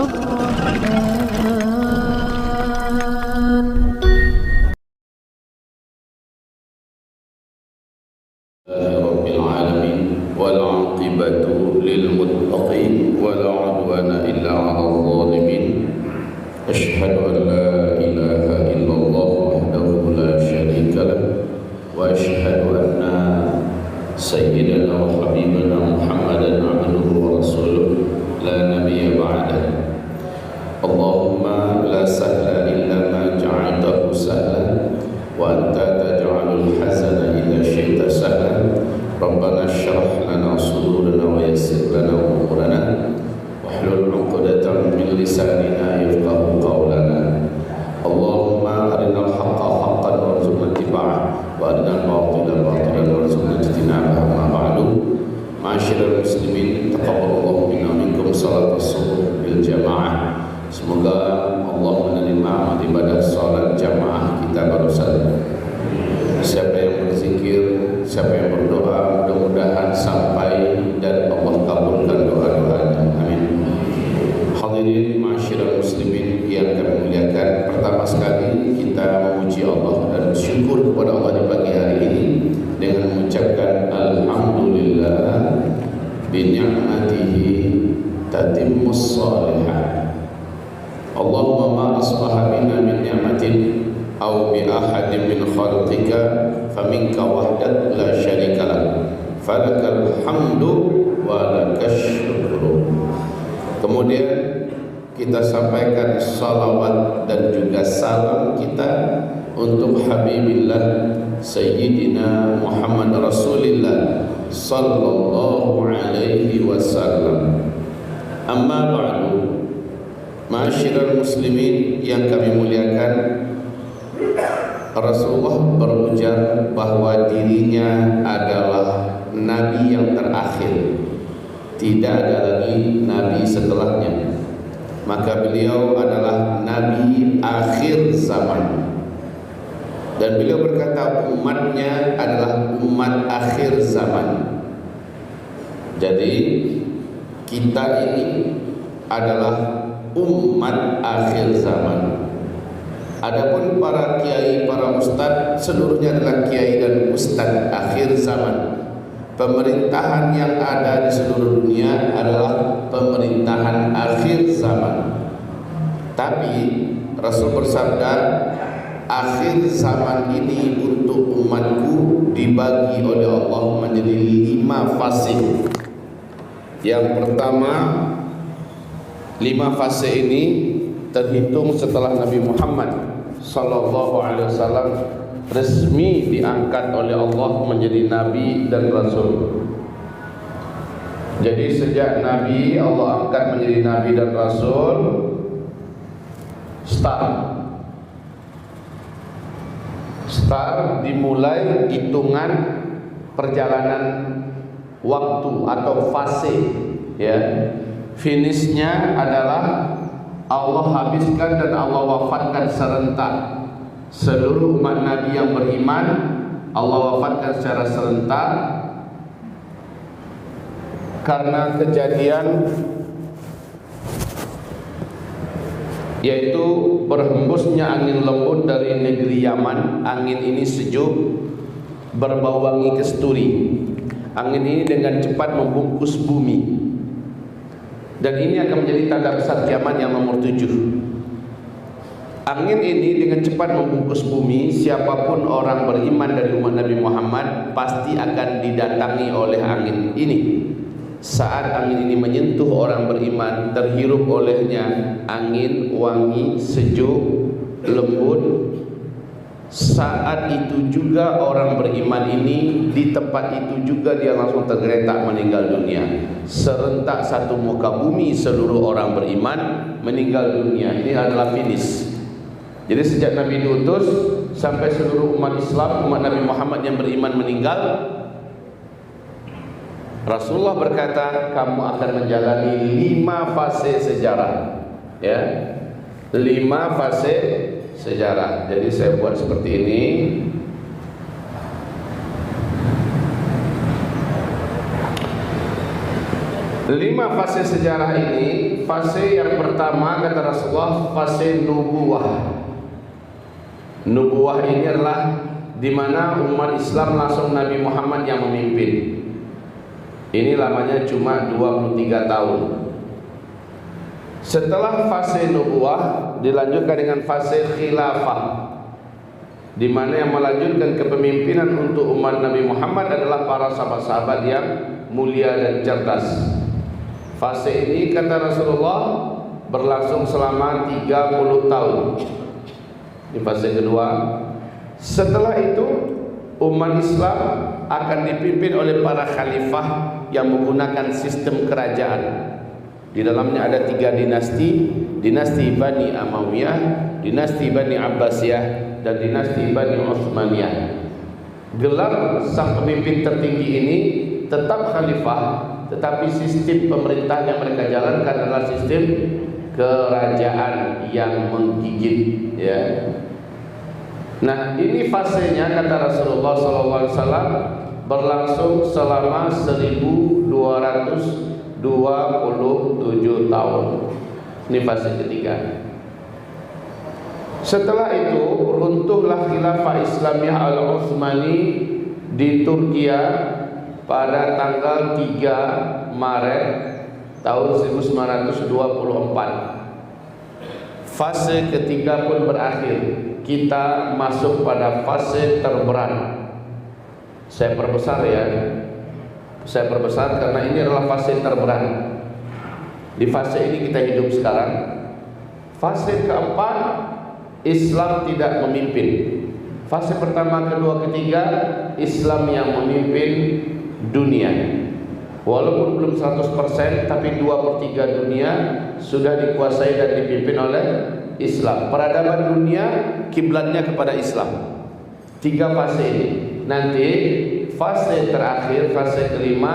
Rabbil alamin wal 'aqibatu lil muttaqin wala 'udwana illa 'alal zalimin. Asyhadu an la ilaha illallah wahdahu la syarika lah wa asyhadu anna sayyidana wa habibana Muhammadan 'abduhu wa rasuluh la nabiyya ba'dahu. Allahumma la sahla illa ma ja'altahu sahlan wa anta taj'alul hazana idza syi'ta sahlan. Rabbana shrah lana sudurana wa yassir lana umurana wahlul 'uqdatam min lisanina yafqahu qawlana. Allahumma arinal haqqa haqqan warzuqna ittiba'ah wa arinal batila batilan warzuqna ijtinabah. Ma ba'du. Ma'asyiral muslimin, taqabbalallahu minna wa minkum salatus subuh bil jamaah. Semoga Allah menerima ibadah salat jamaah kita barusan. Siapa yang berzikir, siapa yang berdoa, mudah-mudahan sampai dan Allah kabulkan doa-doanya. Amin. Hadirin ma'asyiral muslimin yang kami muliakan, pertama sekali kita memuji Allah dan bersyukur kepada Allah di pagi hari ini dengan mengucapkan alhamdulillah bi ni'matihi tatimmus shalihat. Allahumma ma asbaha bina min ni'matin aw bi ahadin min khalqika faminka wahdak la syarika lak falakal hamdu wa lakash syukru. Kemudian kita sampaikan salawat dan juga salam kita untuk Habibillah Sayyidina Muhammad Rasulillah sallallahu alaihi wasallam. Amma ba'du. Ma'asyiral muslimin yang kami muliakan, Rasulullah berujar bahwa dirinya adalah nabi yang terakhir. Tidak ada lagi nabi setelahnya. Maka beliau adalah nabi akhir zaman. Dan beliau berkata umatnya adalah umat akhir zaman. Jadi kita ini adalah umat akhir zaman. Adapun para kiai, para ustadz, seluruhnya adalah kiai dan ustadz akhir zaman. Pemerintahan yang ada di seluruh dunia adalah pemerintahan akhir zaman. Tapi Rasul bersabda, akhir zaman ini untuk umatku dibagi oleh Allah menjadi 5 fase. Yang pertama, 5 fase ini terhitung setelah Nabi Muhammad sallallahu alaihi wasallam resmi diangkat oleh Allah menjadi nabi dan rasul. Jadi sejak Nabi Allah angkat menjadi nabi dan rasul, start dimulai hitungan perjalanan waktu atau fase, ya. Finishnya adalah Allah habiskan dan Allah wafatkan serentak seluruh umat Nabi yang beriman. Allah wafatkan secara serentak karena kejadian yaitu berhembusnya angin lembut dari negeri Yaman. Angin ini sejuk, berbau wangi kasturi. Angin ini dengan cepat membungkus bumi. Dan ini akan menjadi tanda besar kiamat yang nomor 7. Angin ini dengan cepat membungkus bumi. Siapapun orang beriman dari umat Nabi Muhammad pasti akan didatangi oleh angin ini. Saat angin ini menyentuh orang beriman, terhirup olehnya angin wangi, sejuk, lembut. Saat itu juga orang beriman ini di tempat itu juga dia langsung tergeletak meninggal dunia. Serentak satu muka bumi seluruh orang beriman meninggal dunia. Ini adalah finish. Jadi sejak Nabi diutus sampai seluruh umat Islam, umat Nabi Muhammad yang beriman meninggal, Rasulullah berkata kamu akan menjalani 5 fase sejarah, ya, 5 fase sejarah. Jadi saya buat seperti ini. 5 fase sejarah ini, fase yang pertama kata Rasulullah, fase nubuwah. Nubuwah ini adalah di mana umat Islam langsung Nabi Muhammad yang memimpin. Ini lamanya cuma 23 tahun. Setelah fase nubuwah dilanjutkan dengan fase khilafah, di mana yang melanjutkan kepemimpinan untuk umat Nabi Muhammad adalah para sahabat-sahabat yang mulia dan cerdas. Fase ini kata Rasulullah berlangsung selama 30 tahun. Di fase kedua. Setelah itu umat Islam akan dipimpin oleh para khalifah yang menggunakan sistem kerajaan. Di dalamnya ada 3 dinasti, dinasti Bani Amawiyah, dinasti Bani Abbasiyah, dan dinasti Bani Utsmaniyah. Gelar sang pemimpin tertinggi ini tetap khalifah, tetapi sistem pemerintah yang mereka jalankan adalah sistem kerajaan yang menggigit, ya. Nah, ini fasenya kata Rasulullah SAW berlangsung selama 1227 tahun. Ini fase ketiga. Setelah itu runtuhlah khilafah Islamiyah Al-Utsmani di Turkiya pada tanggal 3 Maret tahun 1924. Fase ketiga pun berakhir. Kita masuk pada fase terberat. Saya perbesar ya. Saya perbesar karena ini adalah fase terberat. Di fase ini kita hidup sekarang. Fase keempat, Islam tidak memimpin. Fase pertama, kedua, ketiga, Islam yang memimpin dunia. Walaupun belum 100%, tapi 2/3 dunia sudah dikuasai dan dipimpin oleh Islam. Peradaban dunia kiblatnya kepada Islam. 3 fase ini. Nanti fase terakhir, fase kelima,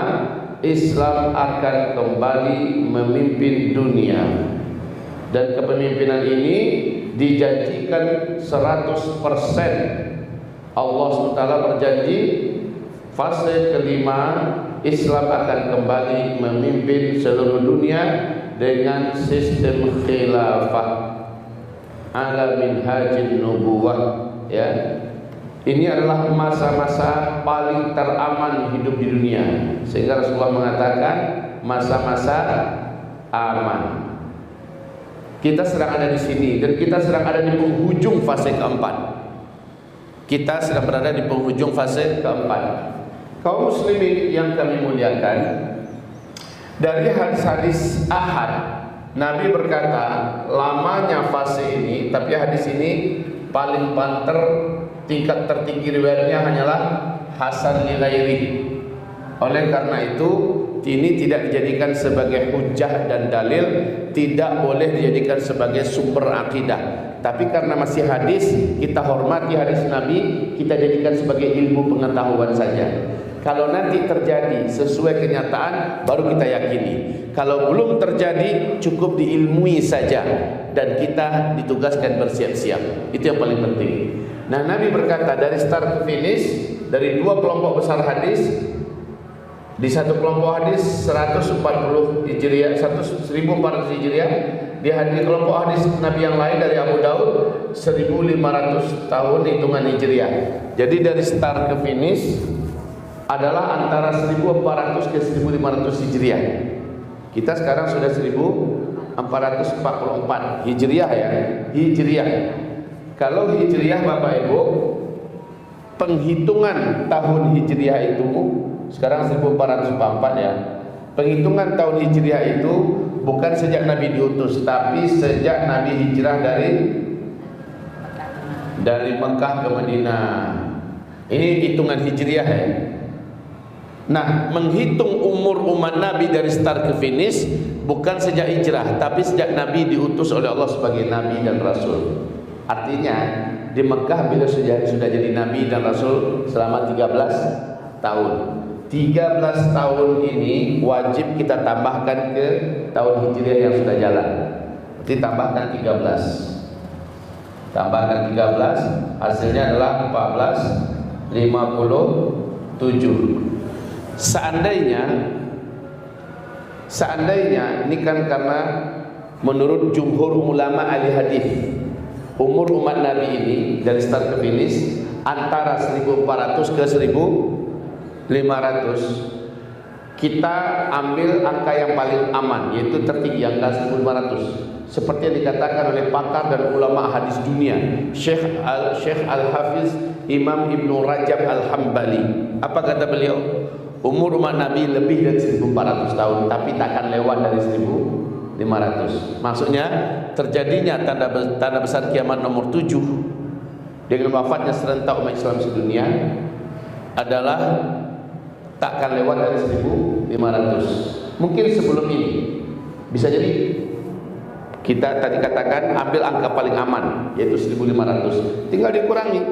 Islam akan kembali memimpin dunia. Dan kepemimpinan ini dijanjikan 100%. Allah SWT berjanji fase kelima Islam akan kembali memimpin seluruh dunia dengan sistem khilafah ala minhajin nubuwah, ya. Ini adalah masa-masa paling teraman hidup di dunia, sehingga Rasulullah mengatakan masa-masa aman. Kita sedang ada di sini dan kita sedang ada di penghujung fase keempat. Kita sedang berada di penghujung fase keempat. Kaum muslimin yang kami muliakan, dari hadis-hadis ahad Nabi berkata lamanya fase ini, tapi hadis ini paling banter, tingkat tertinggi riwayatnya hanyalah hasan li ghairi. Oleh karena itu ini tidak dijadikan sebagai hujjah dan dalil, tidak boleh dijadikan sebagai sumber akidah. Tapi karena masih hadis, kita hormati hadis Nabi, kita jadikan sebagai ilmu pengetahuan saja. Kalau nanti terjadi sesuai kenyataan, baru kita yakini. Kalau belum terjadi, cukup diilmui saja dan kita ditugaskan bersiap-siap. Itu yang paling penting. Nah, Nabi berkata dari start ke finish, dari 2 kelompok besar hadis, di satu kelompok hadis 140 Hijriah, 1400 Hijriah, di kelompok hadis Nabi yang lain dari Abu Daud 1500 tahun hitungan Hijriah. Jadi dari start ke finish adalah antara 1400 ke 1500 Hijriah. Kita sekarang sudah 1444 Hijriah, ya. Hijriah. Kalau Hijriah Bapak Ibu, penghitungan tahun Hijriah itu sekarang 1444, ya. Penghitungan tahun Hijriah itu bukan sejak Nabi diutus, tapi sejak Nabi hijrah dari Mekah ke Madinah. Ini hitungan Hijriah, ya. Nah, menghitung umur umat Nabi dari start ke finish bukan sejak hijrah, tapi sejak Nabi diutus oleh Allah sebagai Nabi dan Rasul. Artinya di Mekah beliau sudah jadi Nabi dan Rasul selama 13 tahun. 13 tahun ini wajib kita tambahkan ke tahun Hijriah yang sudah jalan. Berarti tambahkan 13. Tambahkan 13, hasilnya adalah 1457. Seandainya Seandainya ini kan karena menurut jumhur ulama ahli hadis, umur umat Nabi ini dari start ke finish antara 1400 ke 1500. Kita ambil angka yang paling aman, yaitu tertinggi angka 1500. Seperti yang dikatakan oleh pakar dan ulama hadis dunia, Syekh Al-Hafiz Imam Ibnu Rajab Al-Hambali. Apa kata beliau? Umur umat Nabi lebih dari 1400 tahun, tapi takkan lewat dari 1500. Maksudnya terjadinya tanda besar kiamat nomor 7 dengan wafatnya serentak umat Islam sedunia adalah takkan lewat dari 1500. Mungkin sebelum ini bisa jadi. Kita tadi katakan ambil angka paling aman, yaitu 1500. Tinggal dikurangi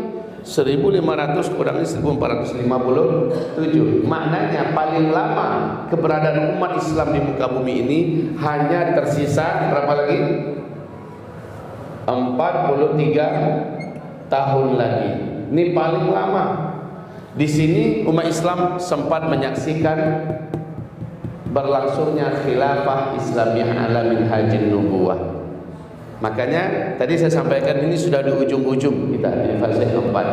1500 kurangi 1457. Maknanya paling lama keberadaan umat Islam di muka bumi ini hanya tersisa berapa lagi? 43 tahun lagi. Ini paling lama. Di sini umat Islam sempat menyaksikan berlangsungnya khilafah Islamiyah ala minhajin nubuwah. Makanya tadi saya sampaikan ini sudah di ujung-ujung kita di fase keempat.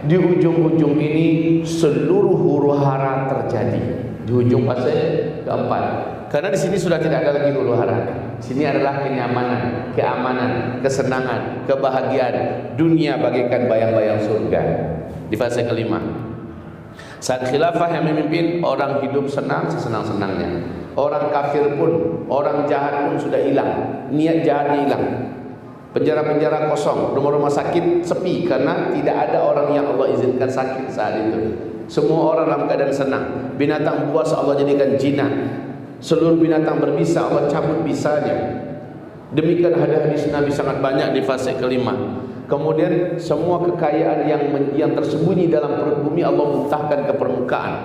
Di ujung-ujung ini seluruh huru-hara terjadi di ujung fase keempat. Karena di sini sudah tidak ada lagi huru-hara. Sini adalah kenyamanan, keamanan, kesenangan, kebahagiaan. Dunia bagaikan bayang-bayang surga. Di fase kelima. Saat khilafah yang memimpin, orang hidup senang sesenang-senangnya. Orang kafir pun, orang jahat pun sudah hilang. Niat jahatnya hilang. Penjara-penjara kosong, rumah-rumah sakit sepi karena tidak ada orang yang Allah izinkan sakit saat itu. Semua orang dalam keadaan senang. Binatang buas Allah jadikan jinak. Seluruh binatang berbisa Allah cabut bisanya. Demikian hadis Nabi sangat banyak di fase kelima. Kemudian semua kekayaan yang tersembunyi dalam perut bumi Allah muntahkan ke permukaan,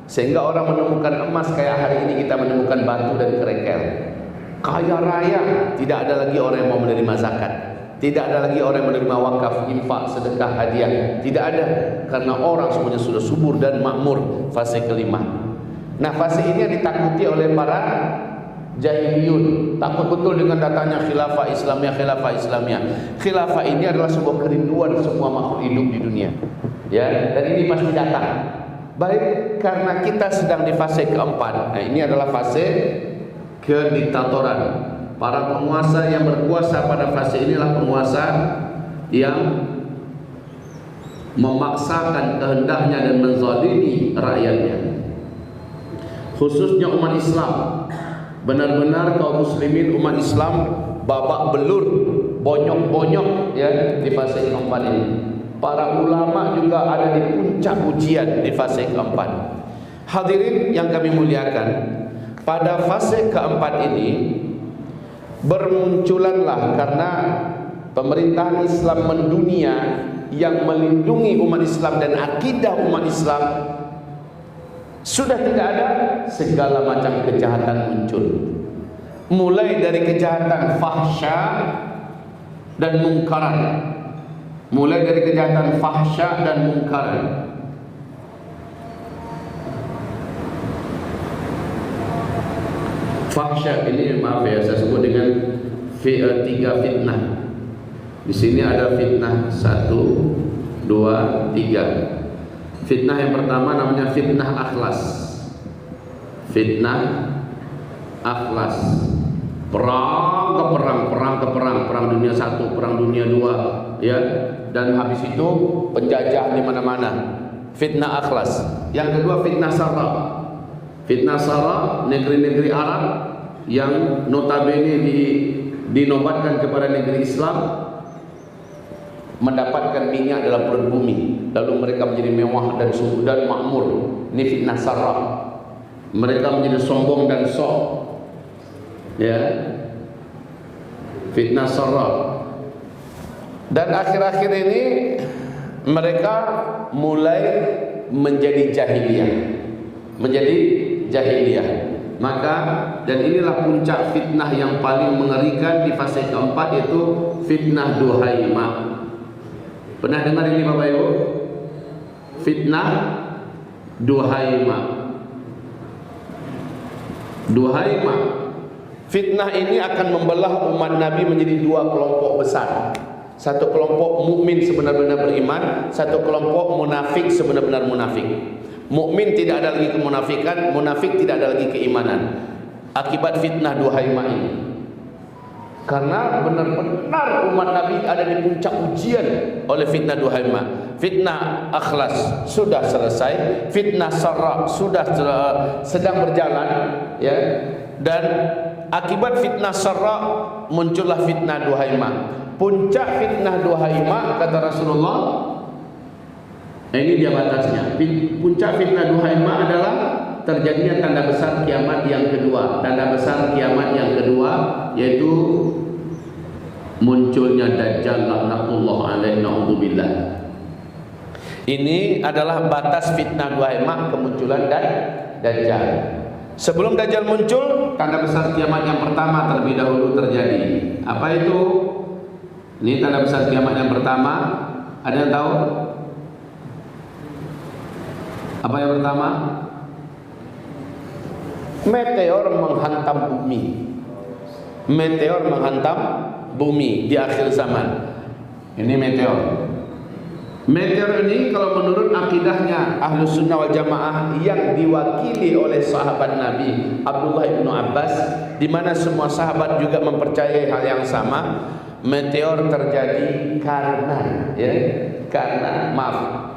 sehingga orang menemukan emas kayak hari ini kita menemukan batu dan kerikil. Kaya raya, tidak ada lagi orang yang mau menerima zakat, tidak ada lagi orang yang menerima wakaf, infak, sedekah, hadiah, tidak ada, karena orang semuanya sudah subur dan makmur. Fase kelima. Nah, fase ini yang ditakuti oleh para jahiliyun, takut betul dengan datangnya khilafah Islamiyah. Khilafah ini adalah sebuah kerinduan semua makhluk hidup di dunia, ya, dan ini pasti datang. Baik, karena kita sedang di fase keempat. Nah, ini adalah fase kediktatoran. Para penguasa yang berkuasa pada fase inilah penguasa yang memaksakan kehendaknya dan menzalimi rakyatnya, khususnya umat Islam. Benar-benar kaum muslimin umat Islam babak belur, bonyok-bonyok ya di fase keempat ini. Para ulama juga ada di puncak ujian di fase keempat. Hadirin yang kami muliakan, pada fase keempat ini bermunculanlah karena pemerintahan Islam mendunia yang melindungi umat Islam dan akidah umat Islam, sudah tidak ada, segala macam kejahatan muncul. Mulai dari kejahatan fahsya dan mungkaran. Mulai dari kejahatan fahsya dan mungkaran. Fahsya ini, maaf ya, saya sebut dengan 3 fitnah. Di sini ada fitnah 1, 2, 3. Fitnah yang pertama namanya fitnah akhlas. Fitnah akhlas. Perang ke perang dunia 1, perang dunia 2, ya. Dan habis itu penjajah di mana-mana. Fitnah akhlas. Yang kedua fitnah sara. Fitnah sara, negeri-negeri Arab yang notabene dinobatkan kepada negeri Islam mendapatkan minyak dalam perut bumi, lalu mereka menjadi mewah dan subur dan makmur. Ini fitnah sarah. Mereka menjadi sombong dan sok, ya, fitnah sarah. Dan akhir-akhir ini mereka mulai menjadi jahiliyah, Maka, dan inilah puncak fitnah yang paling mengerikan di fase keempat, yaitu fitnah Duhaimah. Pernah dengar ini Bapak Ibu? Fitnah Duhaimah. Duhaimah. Fitnah ini akan membelah umat Nabi menjadi dua kelompok besar. Satu kelompok mukmin sebenar-benar beriman, satu kelompok munafik sebenar-benar munafik. Mukmin tidak ada lagi kemunafikan, munafik tidak ada lagi keimanan. Akibat fitnah Duhaimah ini. Karena benar-benar umat Nabi ada di puncak ujian oleh fitnah Duhaimah. Fitnah Akhlas sudah selesai, fitnah Sarra sudah sedang berjalan, ya. Dan akibat fitnah Sarra muncullah fitnah Duhaimah. Puncak fitnah Duhaimah kata Rasulullah, ini dia batasnya. Puncak fitnah Duhaimah adalah terjadinya tanda besar kiamat yang kedua. Tanda besar kiamat yang kedua yaitu munculnya Dajjal laknatullah alaihi naudzubillah. Ini adalah batas fitnah Duhaimah, kemunculan Dajjal. Sebelum Dajjal muncul, tanda besar kiamat yang pertama terlebih dahulu terjadi. Apa itu? Ini tanda besar kiamat yang pertama. Ada yang tahu? Apa yang pertama? Meteor menghantam bumi. Meteor menghantam bumi di akhir zaman. Ini meteor. Meteor ini kalau menurut akidahnya Ahlus Sunnah wal Jamaah yang diwakili oleh sahabat Nabi Abdullah bin Abbas, di mana semua sahabat juga mempercayai hal yang sama. Meteor terjadi karena, ya, karena maaf,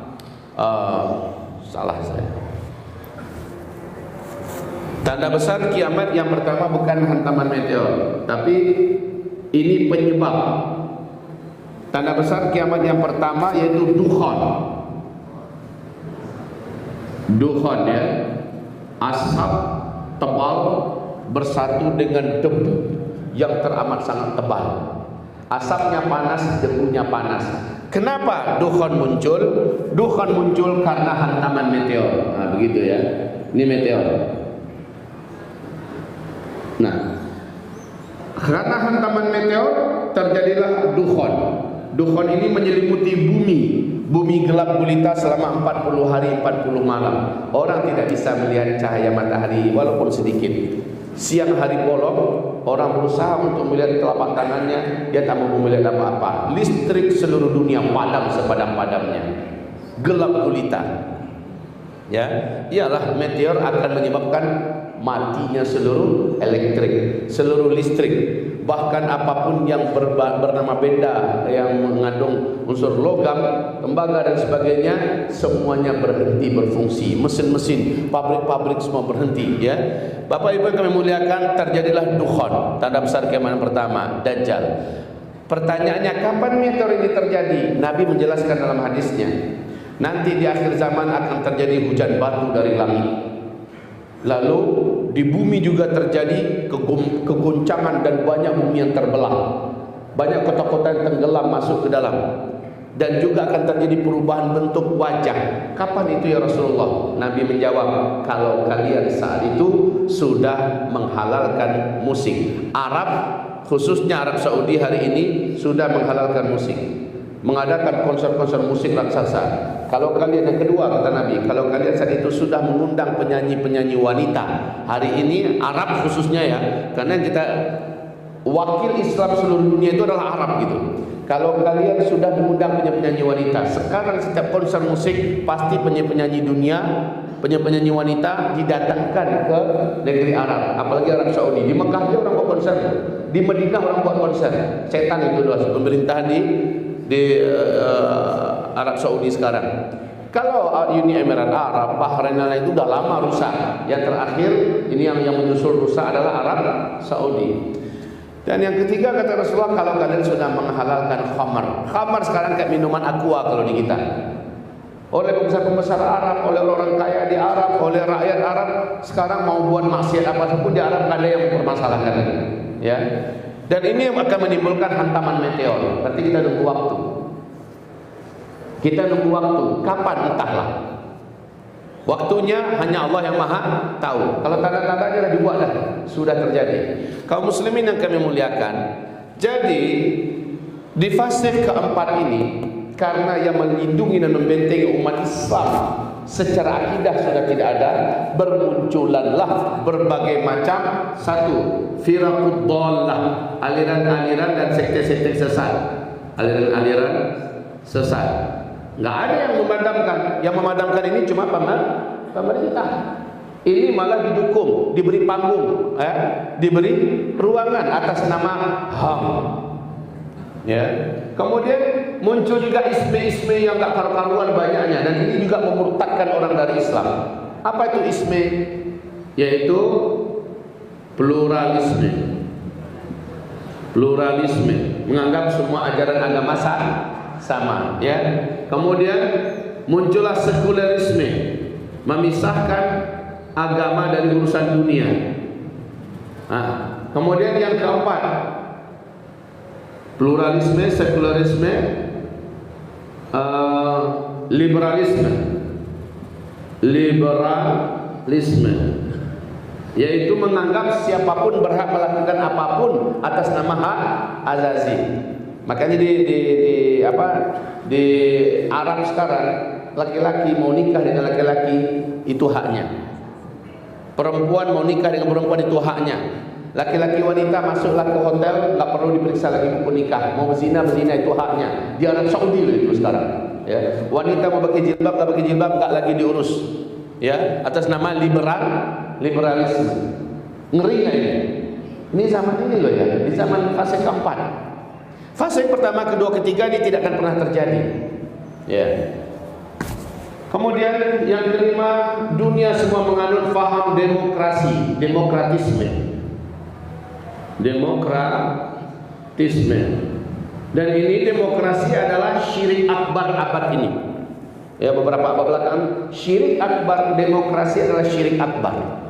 salah saya. Tanda besar kiamat yang pertama bukan hantaman meteor, tapi ini penyebab. Tanda besar kiamat yang pertama yaitu dukhan. Dukhan, ya, asap tebal bersatu dengan debu yang teramat sangat tebal. Asapnya panas, debunya panas. Kenapa dukhan muncul? Dukhan muncul karena hantaman meteor. Nah, begitu ya. Ini meteor. Nah, karena hantaman meteor terjadilah dukhan. Dukhan ini menyelimuti bumi. Bumi gelap gulita selama 40 hari 40 malam. Orang tidak bisa melihat cahaya matahari walaupun sedikit. Siang hari bolong, orang berusaha untuk melihat telapak tangannya, dia tak mampu melihat apa-apa. Listrik seluruh dunia padam sepadam-padamnya. Gelap gulita. Ya, iyalah meteor akan menyebabkan matinya seluruh elektrik, seluruh listrik. Bahkan apapun yang bernama benda yang mengandung unsur logam, tembaga dan sebagainya, semuanya berhenti berfungsi. Mesin-mesin, pabrik-pabrik semua berhenti, ya. Bapak Ibu yang kami muliakan, terjadilah dukhan, tanda besar kiamat yang pertama, Dajjal. Pertanyaannya, kapan meteor ini terjadi? Nabi menjelaskan dalam hadisnya, nanti di akhir zaman akan terjadi hujan batu dari langit. Lalu di bumi juga terjadi kegoncangan dan banyak bumi yang terbelah. Banyak kota-kota yang tenggelam masuk ke dalam. Dan juga akan terjadi perubahan bentuk wajah. Kapan itu ya Rasulullah? Nabi menjawab, kalau kalian saat itu sudah menghalalkan musik. Arab, khususnya Arab Saudi hari ini sudah menghalalkan musik, mengadakan konser-konser musik raksasa. Kalau kalian, yang kedua kata Nabi, kalau kalian saat itu sudah mengundang penyanyi-penyanyi wanita. Hari ini Arab khususnya, ya, karena kita wakil Islam seluruh dunia itu adalah Arab gitu. Kalau kalian sudah mengundang penyanyi-penyanyi wanita, sekarang setiap konser musik pasti penyanyi-penyanyi dunia, penyanyi-penyanyi wanita didatangkan ke negeri Arab, apalagi Arab Saudi. Di Mekah dia orang buat konser, di Madinah orang buat konser. Setan itu loh pemerintahan di Arab Saudi sekarang. Kalau Uni Emirat Arab, Bahrain itu udah lama rusak. Yang terakhir ini yang menyusul rusak adalah Arab Saudi. Dan yang ketiga kata Rasulullah, kalau kalian sudah menghalalkan khamar. Khamar sekarang kayak minuman aqua kalau di kita. Oleh pembesar-pembesar Arab, oleh orang kaya di Arab, oleh rakyat Arab, sekarang mau buat maksiat apa pun di Arab nggak ada yang mempermasalahkan lagi. Ya. Dan ini yang akan menimbulkan hantaman meteor. Berarti kita nunggu waktu. Kita nunggu waktu. Kapan? Entahlah. Waktunya hanya Allah yang Maha tahu. Kalau tanda-tandanya sudah dibuat dah, sudah terjadi. Kaum muslimin yang kami muliakan, jadi di fase keempat ini, karena yang melindungi dan membentengi umat Islam secara akidah sudah tidak ada, bermunculanlah berbagai macam firaqud dhallah, aliran-aliran dan sekte-sekte sesat. Aliran-aliran sesat. Enggak ada yang memadamkan. Yang memadamkan ini cuma pemerintah. Ini malah didukung, diberi panggung, diberi ruangan atas nama HAM. Ya. Kemudian muncul juga isme-isme yang enggak karu-karuan banyaknya, dan ini juga memurtadkan orang dari Islam. Apa itu isme? Yaitu pluralisme. Pluralisme, menganggap semua ajaran agama sama, ya. Kemudian muncullah sekularisme, memisahkan agama dari urusan dunia. Kemudian yang keempat, pluralisme, sekularisme, liberalisme, yaitu menganggap siapapun berhak melakukan apapun atas nama hak azazi. Makanya di Arab sekarang, laki-laki mau nikah dengan laki-laki itu haknya. Perempuan mau nikah dengan perempuan itu haknya. Laki-laki wanita masuklah ke hotel, nggak perlu diperiksa lagi buku nikah. Mau berzina itu haknya. Di Arab Saudi itu sekarang. Ya. Wanita mau pakai jilbab, nggak pakai jilbab nggak lagi diurus. Ya, atas nama liberalisme. Ngerinya ini. Ini zaman ini loh ya. Di zaman fase keempat. Fase pertama, kedua, ketiga ini tidak akan pernah terjadi. Ya. Kemudian yang kelima, dunia semua menganut faham demokrasi, demokratisme. Dan ini demokrasi adalah syirik akbar abad ini. Ya, beberapa abad belakangan syirik akbar demokrasi adalah syirik akbar.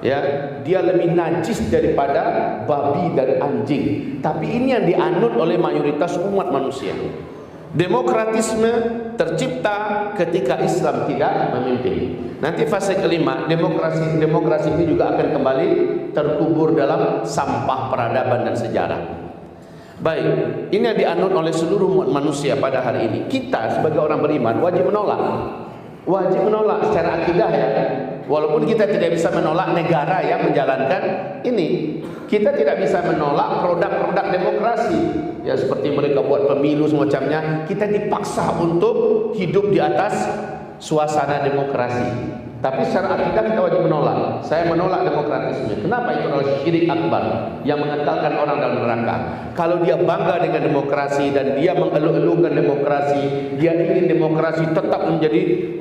Ya, dia lebih najis daripada babi dan anjing. Tapi ini yang dianut oleh mayoritas umat manusia. Demokratisme tercipta ketika Islam tidak memimpin. Nanti fase kelima, demokrasi ini juga akan kembali terkubur dalam sampah peradaban dan sejarah. Baik, ini yang dianut oleh seluruh umat manusia pada hari ini. Kita sebagai orang beriman wajib menolak. Wajib menolak secara akidah ya. Walaupun kita tidak bisa menolak negara yang menjalankan ini. Kita tidak bisa menolak produk-produk demokrasi. Ya, seperti mereka buat pemilu semacamnya, kita dipaksa untuk hidup di atas suasana demokrasi. Tapi secara akidah kita wajib menolak. Saya menolak demokratisme. Kenapa? Itu adalah syirik akbar yang mengekalkan orang dalam neraka. Kalau dia bangga dengan demokrasi dan dia mengeluh-elukan demokrasi, dia ingin demokrasi tetap menjadi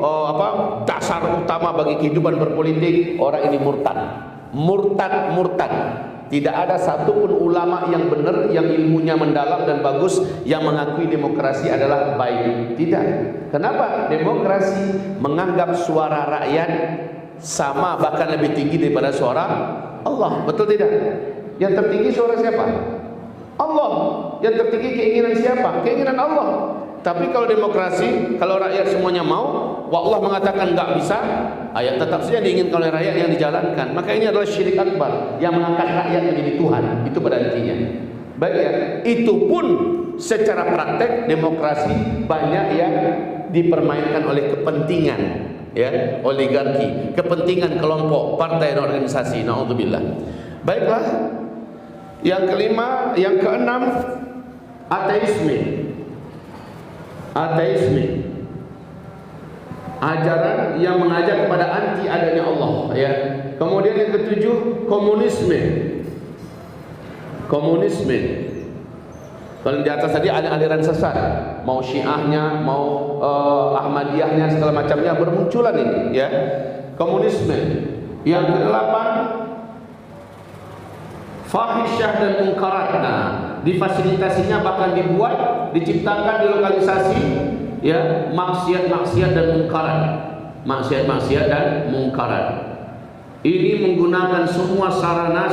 dasar utama bagi kehidupan berpolitik, orang ini murtad. Murtad. Tidak ada satupun ulama yang benar, yang ilmunya mendalam dan bagus, yang mengakui demokrasi adalah baik. Tidak. Kenapa? Demokrasi menganggap suara rakyat sama, bahkan lebih tinggi daripada suara Allah. Betul tidak? Yang tertinggi suara siapa? Allah. Yang tertinggi keinginan siapa? Keinginan Allah. Tapi kalau demokrasi, kalau rakyat semuanya mau, Allah mengatakan enggak bisa, ayat tetap saja diinginkan oleh rakyat yang dijalankan. Maka ini adalah syirik akbar yang mengangkat rakyat menjadi Tuhan. Itu pada intinya. Baik ya, itu pun secara praktek demokrasi banyak yang dipermainkan oleh kepentingan, ya, oligarki, kepentingan kelompok, partai dan organisasi. Naudzubillah. Baiklah. Yang kelima, yang keenam, ateisme. Ajaran yang mengajak kepada anti adanya Allah, ya. Kemudian yang ketujuh, komunisme. Kalau di atas tadi ada aliran sesat, mau Syiahnya, mau Ahmadiyahnya, segala macamnya bermunculan ini, ya. Komunisme. Yang kedelapan, fahisyah dan mungkarat. Nah, difasilitasinya bahkan dibuat, diciptakan, dilokalisasi, ya, maksiat dan mungkarat. Maksiat dan mungkarat. Ini menggunakan semua sarana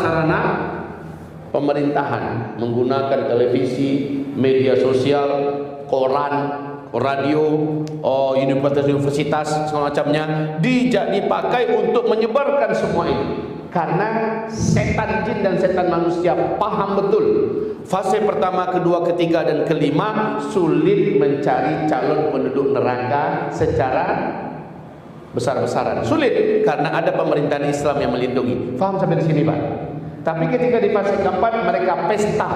pemerintahan, menggunakan televisi, media sosial, koran, radio, universitas, segala macamnya dipakai untuk menyebarkan semua ini. Karena setan jin dan setan manusia paham betul fase pertama, kedua, ketiga, dan kelima sulit mencari calon penduduk neraka secara besar-besaran. Sulit karena ada pemerintahan Islam yang melindungi. Faham sampai di sini, Pak? Tapi ketika di fase keempat mereka pesta.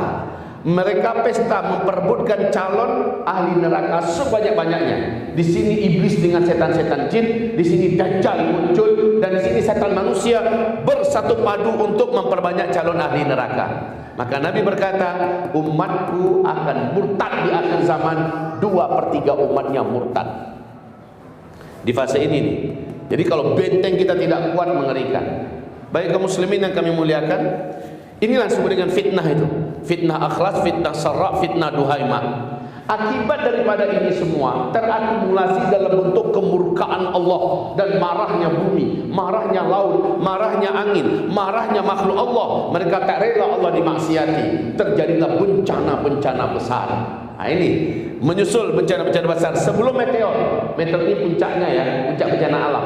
Mereka pesta memperebutkan calon ahli neraka sebanyak-banyaknya. Di sini iblis dengan setan-setan jin, di sini dajjal muncul, dan di sini setan manusia bersatu padu untuk memperbanyak calon ahli neraka. Maka Nabi berkata, umatku akan murtad di akhir zaman, 2/3 umatnya murtad. Di fase ini nih. Jadi kalau benteng kita tidak kuat, mengerikan. Baik kaum muslimin yang kami muliakan, inilah disebut dengan fitnah itu. Fitnah akhlas, fitnah sarra, fitnah duhaimah. Akibat daripada ini semua terakumulasi dalam bentuk kemurkaan Allah dan marahnya bumi, marahnya laut, marahnya angin, marahnya makhluk Allah. Mereka tak rela Allah dimaksiati. Terjadilah bencana-bencana besar. Nah ini menyusul bencana-bencana besar sebelum meteor. Meteor ini puncaknya ya, puncak bencana alam.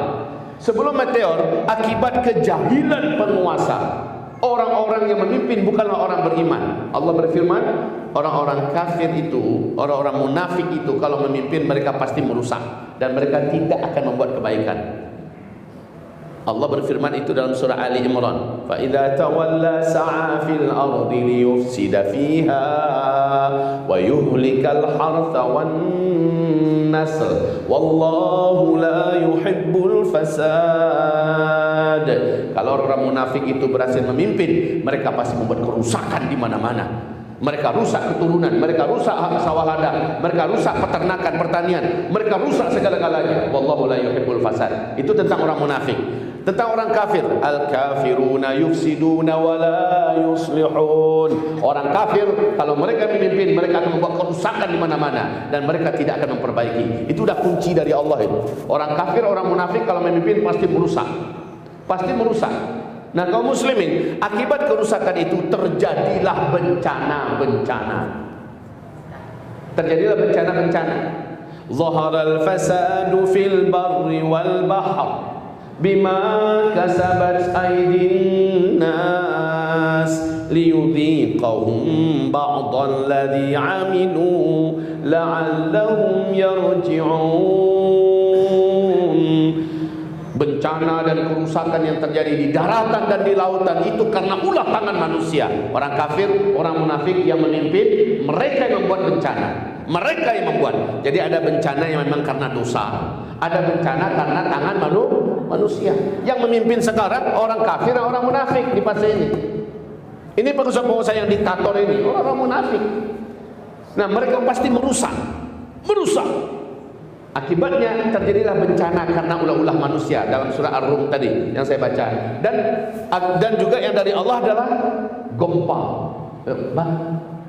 Sebelum meteor, akibat kejahilan penguasa, orang-orang yang memimpin bukanlah orang beriman. Allah berfirman, orang-orang kafir itu, orang-orang munafik itu kalau memimpin mereka pasti merusak dan mereka tidak akan membuat kebaikan. Allah berfirman itu dalam surah Ali Imran, fa idza tawalla sa'a fil ardi liyufsida fiha wa yuhlikal hartha wan nasl wallahu la yuhibbul fasad. Kalau orang munafik itu berhasil memimpin, mereka pasti membuat kerusakan di mana-mana. Mereka rusak keturunan, mereka rusak sawah ladang, mereka rusak peternakan, pertanian, mereka rusak segala-galanya. Wallahu la yuhibbul fasad. Itu tentang orang munafik. Tentang orang kafir, al-kafiruna yufsiduna wa la yuslihun. Orang kafir kalau mereka memimpin, mereka akan membuat kerusakan di mana-mana dan mereka tidak akan memperbaiki. Itu udah kunci dari Allah itu. Orang kafir, orang munafik kalau memimpin pasti merusak. Pasti merusak. Nah, kaum muslimin, akibat kerusakan itu terjadilah bencana-bencana. Terjadilah bencana-bencana. Zaharal fasadu fil barri wal bahr bima kasabat aydin nas liyudhiqahum ba'dal ladzi 'amilu la'allahum yarji'un. Bencana dan kerusakan yang terjadi di daratan dan di lautan itu karena ulah tangan manusia. Orang kafir, orang munafik yang memimpin, mereka yang membuat bencana. Mereka yang membuat. Jadi ada bencana yang memang karena dosa, ada bencana karena tangan manusia. Yang memimpin sekarang orang kafir, orang munafik di fase ini. Ini pengusaha-pengusaha yang diktator ini orang munafik. Nah, mereka pasti merusak. Akibatnya terjadilah bencana karena ulah-ulah manusia dalam surah Ar-Rum tadi yang saya baca. Dan juga yang dari Allah adalah gempa.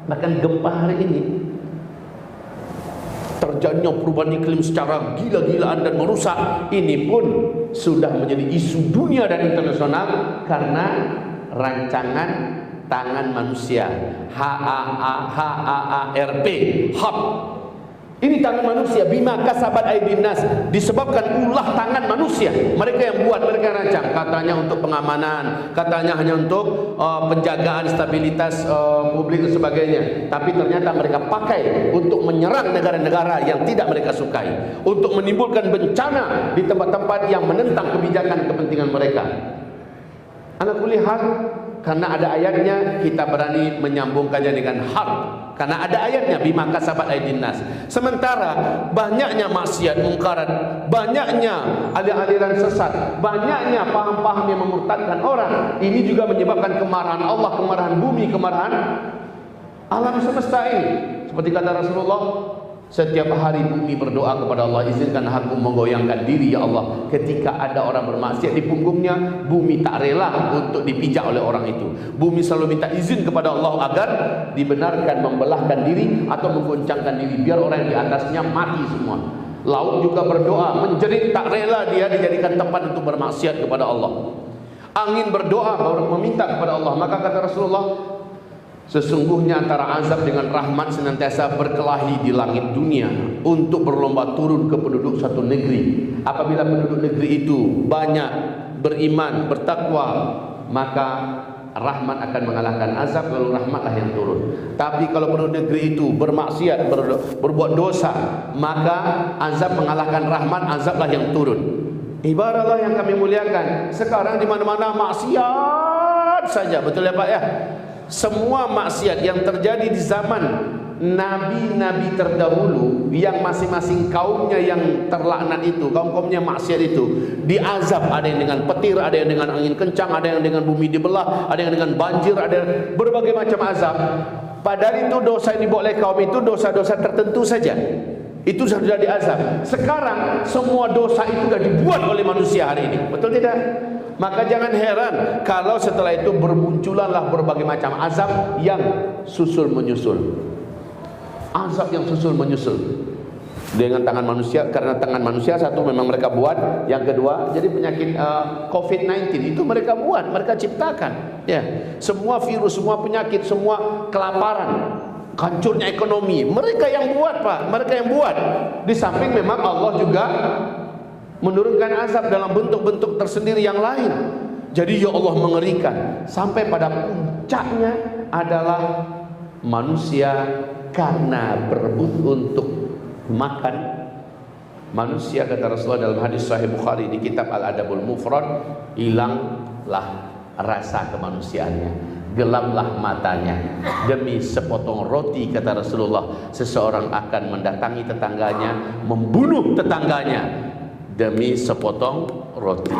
Bahkan gempa hari ini terjadinya perubahan iklim secara gila-gilaan dan merusak. Ini pun sudah menjadi isu dunia dan internasional karena rancangan tangan manusia. HAARP, HAP. Ini tangan manusia, bima kasabat aydin nas, disebabkan ulah tangan manusia. Mereka yang buat, mereka yang rancang. Katanya untuk pengamanan, katanya hanya untuk penjagaan stabilitas publik dan sebagainya. Tapi ternyata mereka pakai untuk menyerang negara-negara yang tidak mereka sukai, untuk menimbulkan bencana di tempat-tempat yang menentang kebijakan kepentingan mereka. Ala kulli hal, karena ada ayatnya kita berani menyambungkannya dengan harb. Karena ada ayatnya bima kasabat aydin nas. Sementara banyaknya maksiat mungkarat, banyaknya aliran sesat, banyaknya paham-paham yang memurtadkan orang, ini juga menyebabkan kemarahan Allah, kemarahan bumi, kemarahan alam semesta ini. Seperti kata Rasulullah, setiap hari bumi berdoa kepada Allah, izinkan aku menggoyangkan diri ya Allah. Ketika ada orang bermaksiat di punggungnya, bumi tak rela untuk dipijak oleh orang itu. Bumi selalu minta izin kepada Allah agar dibenarkan membelahkan diri atau menggoncangkan diri, biar orang yang di atasnya mati semua. Laut juga berdoa, menjerit, tak rela dia dijadikan tempat untuk bermaksiat kepada Allah. Angin berdoa, meminta kepada Allah. Maka kata Rasulullah, sesungguhnya antara azab dengan rahmat senantiasa berkelahi di langit dunia untuk berlomba turun ke penduduk satu negeri. Apabila penduduk negeri itu banyak beriman, bertakwa, maka rahmat akan mengalahkan azab, lalu rahmatlah yang turun. Tapi kalau penduduk negeri itu bermaksiat, berbuat dosa, maka azab mengalahkan rahmat, azablah yang turun. Ibarat Allah yang kami muliakan. Sekarang di mana-mana maksiat saja, betul ya Pak ya? Semua maksiat yang terjadi di zaman nabi-nabi terdahulu, yang masing-masing kaumnya yang terlaknat itu, kaum-kaumnya maksiat itu, diazab. Ada yang dengan petir, ada yang dengan angin kencang, ada yang dengan bumi dibelah, ada yang dengan banjir, ada berbagai macam azab. Padahal itu dosa yang dibuat oleh kaum itu dosa-dosa tertentu saja. Itu sudah diazab. Sekarang semua dosa itu sudah dibuat oleh manusia hari ini. Betul tidak? Maka jangan heran kalau setelah itu bermunculanlah berbagai macam azab yang susul menyusul. Azab yang susul menyusul dengan tangan manusia, karena tangan manusia satu memang mereka buat, yang kedua jadi penyakit COVID-19 itu mereka buat, mereka ciptakan. Ya, semua virus, semua penyakit, semua kelaparan, hancurnya ekonomi, mereka yang buat Pak, mereka yang buat. Di samping memang Allah juga menurunkan azab dalam bentuk-bentuk tersendiri yang lain. Jadi ya Allah mengerikan. Sampai pada puncaknya adalah manusia karena berebut untuk makan. Manusia, kata Rasulullah dalam hadis Sahih Bukhari di kitab Al-Adabul Mufrad, hilanglah rasa kemanusiaannya, gelaplah matanya. Demi sepotong roti, kata Rasulullah, seseorang akan mendatangi tetangganya, membunuh tetangganya demi sepotong roti.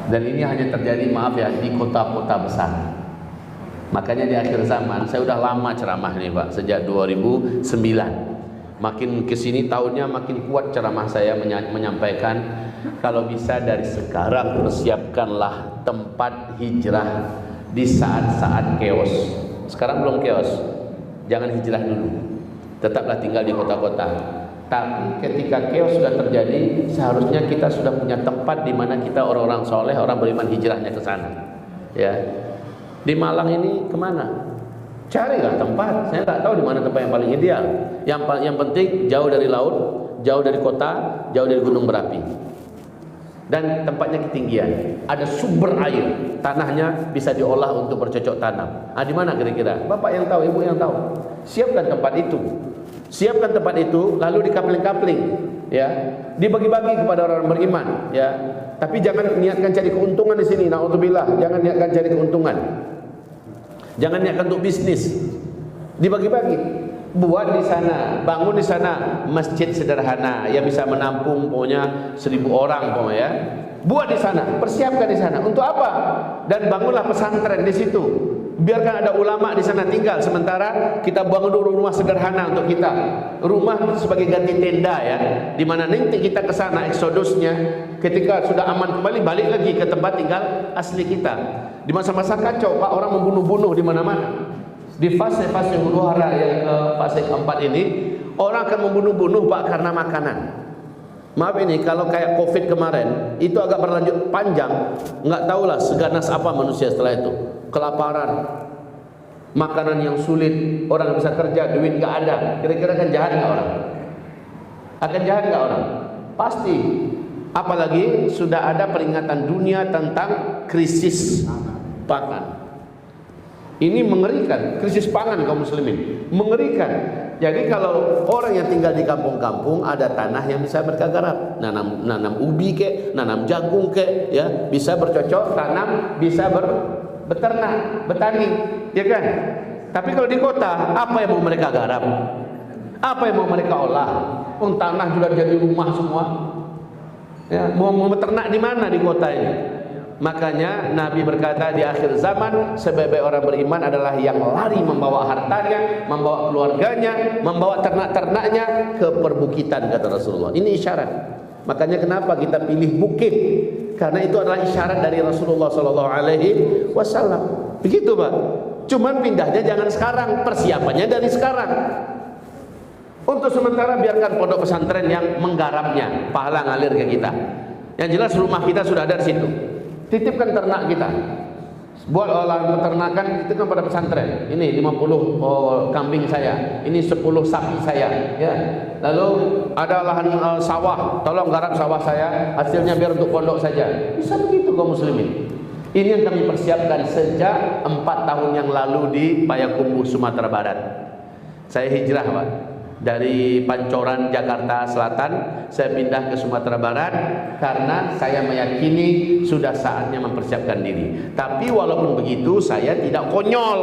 Dan ini hanya terjadi, maaf ya, di kota-kota besar. Makanya di akhir zaman, saya udah lama ceramah nih Pak, sejak 2009. Makin kesini tahunnya makin kuat ceramah saya menyampaikan, kalau bisa dari sekarang persiapkanlah tempat hijrah di saat-saat chaos. Sekarang belum chaos, jangan hijrah dulu, tetaplah tinggal di kota-kota. Tapi ketika chaos sudah terjadi, seharusnya kita sudah punya tempat di mana kita orang-orang soleh, orang beriman hijrahnya ke sana. Ya, di Malang ini kemana? Carilah tempat. Saya nggak tahu di mana tempat yang paling ideal. Yang penting jauh dari laut, jauh dari kota, jauh dari gunung berapi, dan tempatnya ketinggian. Ada sumber air, tanahnya bisa diolah untuk bercocok tanam. Di mana kira-kira? Bapak yang tahu, ibu yang tahu. Siapkan tempat itu. Siapkan tempat itu, lalu dikapling-kapling, ya, dibagi-bagi kepada orang beriman, ya. Tapi jangan niatkan cari keuntungan di sini. Naudzubillah, jangan niatkan cari keuntungan. Jangan niatkan untuk bisnis. Dibagi-bagi. Buat di sana, bangun di sana masjid sederhana yang bisa menampung pokoknya 1000 orang pokoknya, ya. Buat di sana, persiapkan di sana. Untuk apa? Dan bangunlah pesantren di situ. Biarkan ada ulama di sana tinggal, sementara kita bangun dulu rumah sederhana untuk kita. Rumah sebagai ganti tenda, ya. Di mana nanti kita ke sana eksodusnya, ketika sudah aman kembali balik lagi ke tempat tinggal asli kita. Di masa-masa kacau, Pak, orang membunuh-bunuh di mana-mana. Di fase-fase huru-hara yang ke fase keempat ini, orang akan membunuh-bunuh Pak karena makanan. Maaf ini, kalau kayak COVID kemarin, itu agak berlanjut panjang, nggak tahulah seganas apa manusia setelah itu. Kelaparan, makanan yang sulit, orang bisa kerja, duit nggak ada. Kira-kira akan jahat nggak orang? Akan jahat nggak orang? Pasti. Apalagi sudah ada peringatan dunia tentang krisis pangan. Ini mengerikan, krisis pangan kaum muslimin, mengerikan. Jadi kalau orang yang tinggal di kampung-kampung, ada tanah yang bisa mereka garap, nanam ubi kek, nanam jagung kek, ya, bisa bercocok tanam, bisa beternak, bertani, ya kan? Tapi kalau di kota, apa yang mau mereka garap? Apa yang mau mereka olah? Tanah sudah jadi rumah semua. Ya, mau beternak di mana di kota ini? Makanya Nabi berkata di akhir zaman sebaik-baik orang beriman adalah yang lari membawa hartanya, membawa keluarganya, membawa ternak-ternaknya ke perbukitan, kata Rasulullah. Ini isyarat. Makanya kenapa kita pilih bukit? Karena itu adalah isyarat dari Rasulullah SAW. Begitu Pak. Cuman pindahnya jangan sekarang, persiapannya dari sekarang. Untuk sementara biarkan pondok pesantren yang menggarapnya, pahala ngalir ke kita. Yang jelas rumah kita sudah ada di situ. Titipkan ternak kita, buat olahan peternakan, itu kan pada pesantren. Ini 50 kambing saya, ini 10 sapi saya, ya. Lalu ada lahan sawah, tolong garap sawah saya, hasilnya biar untuk pondok saja. Bisa begitu kaum muslimin. Ini yang kami persiapkan sejak 4 tahun yang lalu di Payakumbuh, Sumatera Barat. Saya hijrah Pak. Dari Pancoran, Jakarta Selatan, saya pindah ke Sumatera Barat karena saya meyakini sudah saatnya mempersiapkan diri. Tapi walaupun begitu, saya tidak konyol.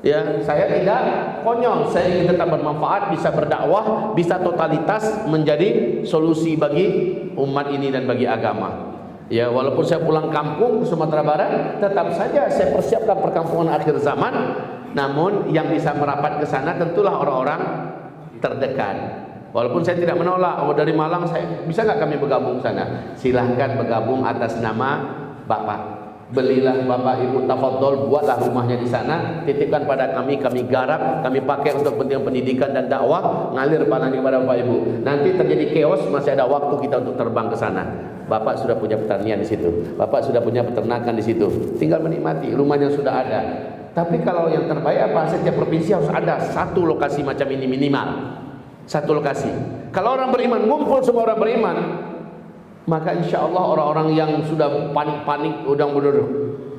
Ya, saya tidak konyol. Saya ingin tetap bermanfaat, bisa berdakwah, bisa totalitas menjadi solusi bagi umat ini dan bagi agama. Ya, walaupun saya pulang kampung ke Sumatera Barat, tetap saja saya persiapkan perkampungan akhir zaman. Namun yang bisa merapat ke sana tentulah orang-orang terdekat. Walaupun saya tidak menolak, oh dari Malang saya bisa nggak kami bergabung sana? Silahkan bergabung atas nama Bapak. Belilah Bapak Ibu, tafadhol, buatlah rumahnya di sana, titipkan pada kami, kami garap, kami pakai untuk kepentingan pendidikan dan dakwah, ngalir pahalanya kepada Bapak Ibu. Nanti terjadi chaos, masih ada waktu kita untuk terbang ke sana. Bapak sudah punya pertanian di situ, Bapak sudah punya peternakan di situ, tinggal menikmati, rumahnya sudah ada. Tapi kalau yang terbaik apa? Setiap provinsi harus ada satu lokasi macam ini minimal. Satu lokasi. Kalau orang beriman, ngumpul semua orang beriman, maka insya Allah orang-orang yang sudah panik-panik,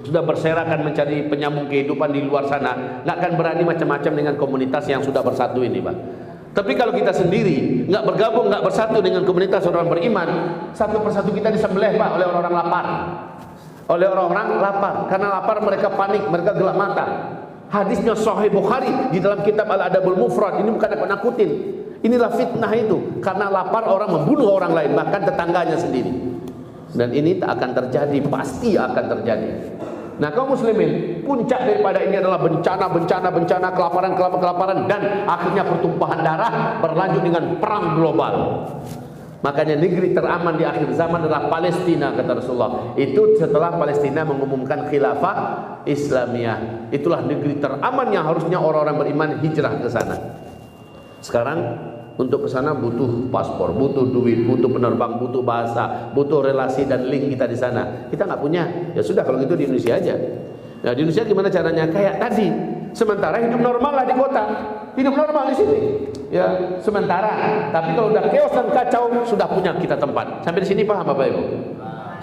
sudah berserakan mencari penyambung kehidupan di luar sana, nggak akan berani macam-macam dengan komunitas yang sudah bersatu ini, Pak. Tapi kalau kita sendiri nggak bergabung, nggak bersatu dengan komunitas orang beriman, satu persatu kita disembelih, Pak, oleh orang-orang lapar. Oleh orang-orang lapar, karena lapar mereka panik, mereka gelap mata. Hadisnya Sahih Bukhari di dalam kitab Al-Adabul Mufrad. Ini bukan nakut-nakutin. Inilah fitnah itu. Karena lapar orang membunuh orang lain, bahkan tetangganya sendiri. Dan ini tak akan terjadi, pasti akan terjadi. Nah, kaum muslimin, puncak daripada ini adalah bencana, kelaparan, dan akhirnya pertumpahan darah berlanjut dengan perang global. Makanya negeri teraman di akhir zaman adalah Palestina, kata Rasulullah. Itu setelah Palestina mengumumkan khilafah Islamiyah. Itulah negeri teraman yang harusnya orang-orang beriman hijrah ke sana. Sekarang untuk ke sana butuh paspor, butuh duit, butuh penerbang, butuh bahasa, butuh relasi dan link kita di sana. Kita nggak punya. Ya sudah, kalau gitu di Indonesia aja. Nah, di Indonesia gimana caranya? Kayak tadi. Sementara hidup normal lah di kota, hidup normal di sini. Ya, sementara. Tapi kalau udah chaos dan kacau, sudah punya kita tempat. Sampai di sini paham Bapak Ibu?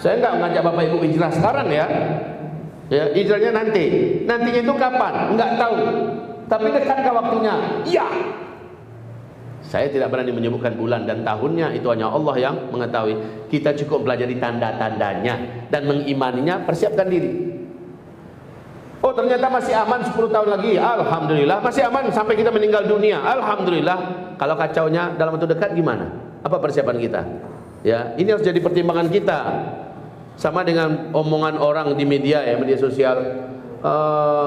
Saya nggak ngajak Bapak Ibu hijrah sekarang ya. Ya, hijrahnya nanti. Nantinya itu kapan? Nggak tahu. Tapi dekatkah waktunya? Iya. Saya tidak berani menyebutkan bulan dan tahunnya, itu hanya Allah yang mengetahui. Kita cukup pelajari tanda-tandanya dan mengimaninya, persiapkan diri. Oh, ternyata masih aman 10 tahun lagi. Alhamdulillah, masih aman sampai kita meninggal dunia. Alhamdulillah. Kalau kacaunya dalam waktu dekat gimana? Apa persiapan kita? Ya, ini harus jadi pertimbangan kita. Sama dengan omongan orang di media, ya, media sosial.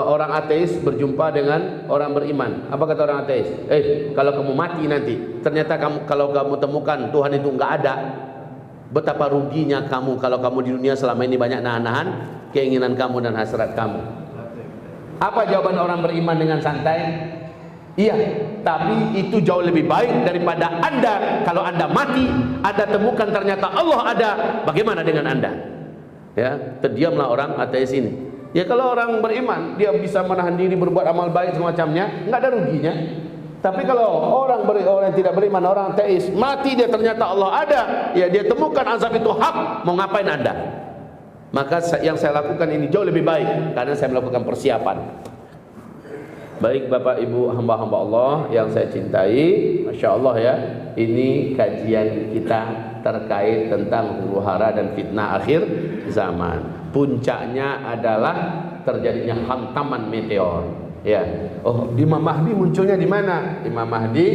Orang ateis berjumpa dengan orang beriman. Apa kata orang ateis? Kalau kamu mati nanti, ternyata kalau kamu temukan Tuhan itu nggak ada, betapa ruginya kamu kalau kamu di dunia selama ini banyak nahan-nahan keinginan kamu dan hasrat kamu. Apa jawaban orang beriman dengan santai? Iya, tapi itu jauh lebih baik daripada Anda. Kalau Anda mati, Anda temukan ternyata Allah ada. Bagaimana dengan Anda? Ya, terdiamlah orang ateis ini. Ya, kalau orang beriman, dia bisa menahan diri berbuat amal baik semacamnya, nggak ada ruginya. Tapi kalau orang yang tidak beriman, orang ateis, mati dia ternyata Allah ada, ya dia temukan azab itu hak, mau ngapain Anda? Maka yang saya lakukan ini jauh lebih baik karena saya melakukan persiapan. Baik Bapak Ibu hamba-hamba Allah yang saya cintai, Masya Allah ya, ini kajian kita terkait tentang huru-hara dan fitnah akhir zaman. Puncaknya adalah terjadinya hantaman meteor. Ya, oh, Imam Mahdi munculnya di mana? Imam Mahdi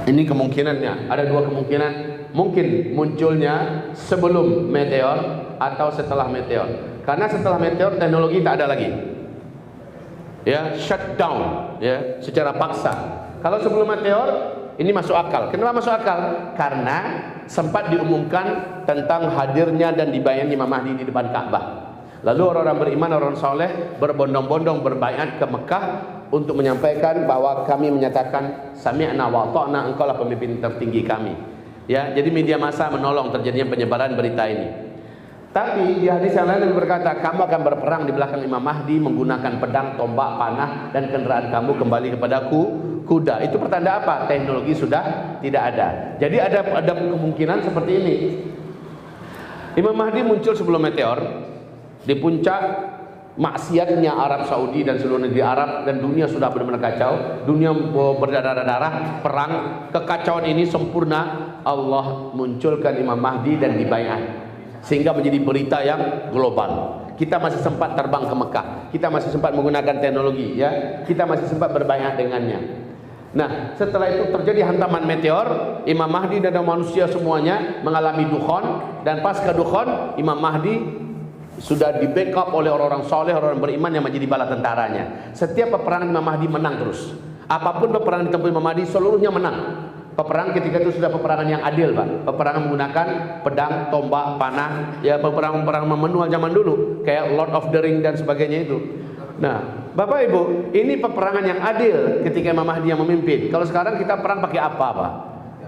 ini kemungkinannya ada dua kemungkinan. Mungkin munculnya sebelum meteor atau setelah meteor. Karena setelah meteor teknologi tak ada lagi. Ya, shutdown ya secara paksa. Kalau sebelum meteor ini masuk akal. Kenapa masuk akal? Karena sempat diumumkan tentang hadirnya dan dibayani Imam Mahdi di depan Ka'bah. Lalu orang-orang beriman, orang soleh berbondong-bondong berbaiat ke Mekah untuk menyampaikan bahwa kami menyatakan sami'na wa ta'na, engkaulah pemimpin tertinggi kami. Ya, jadi media massa menolong terjadinya penyebaran berita ini. Tapi di hadis yang lain berkata, kamu akan berperang di belakang Imam Mahdi menggunakan pedang, tombak, panah, dan kendaraan kamu kembali kepadaku kuda. Itu pertanda apa? Teknologi sudah tidak ada. Jadi ada kemungkinan seperti ini. Imam Mahdi muncul sebelum meteor di puncak maksiatnya Arab Saudi dan seluruh negeri Arab, dan dunia sudah benar-benar kacau, dunia berdarah-darah, perang, kekacauan ini sempurna. Allah munculkan Imam Mahdi dan dibaiat sehingga menjadi berita yang global. Kita masih sempat terbang ke Mekah, kita masih sempat menggunakan teknologi, ya, kita masih sempat berbaiat dengannya. Nah, setelah itu terjadi hantaman meteor, Imam Mahdi dan manusia semuanya mengalami dukhon, dan pasca dukhon Imam Mahdi sudah di backup oleh orang-orang soleh, orang beriman yang menjadi bala tentaranya. Setiap peperangan Imam Mahdi menang terus. Apapun peperangan ditempuh Imam Mahdi, seluruhnya menang. Peperangan ketika itu sudah peperangan yang adil, Pak. Peperangan menggunakan pedang, tombak, panah, ya, peperangan manual zaman dulu, kayak Lord of the Ring dan sebagainya itu. Nah, Bapak Ibu, ini peperangan yang adil ketika Imam Mahdi yang memimpin. Kalau sekarang kita perang pakai apa, Pak?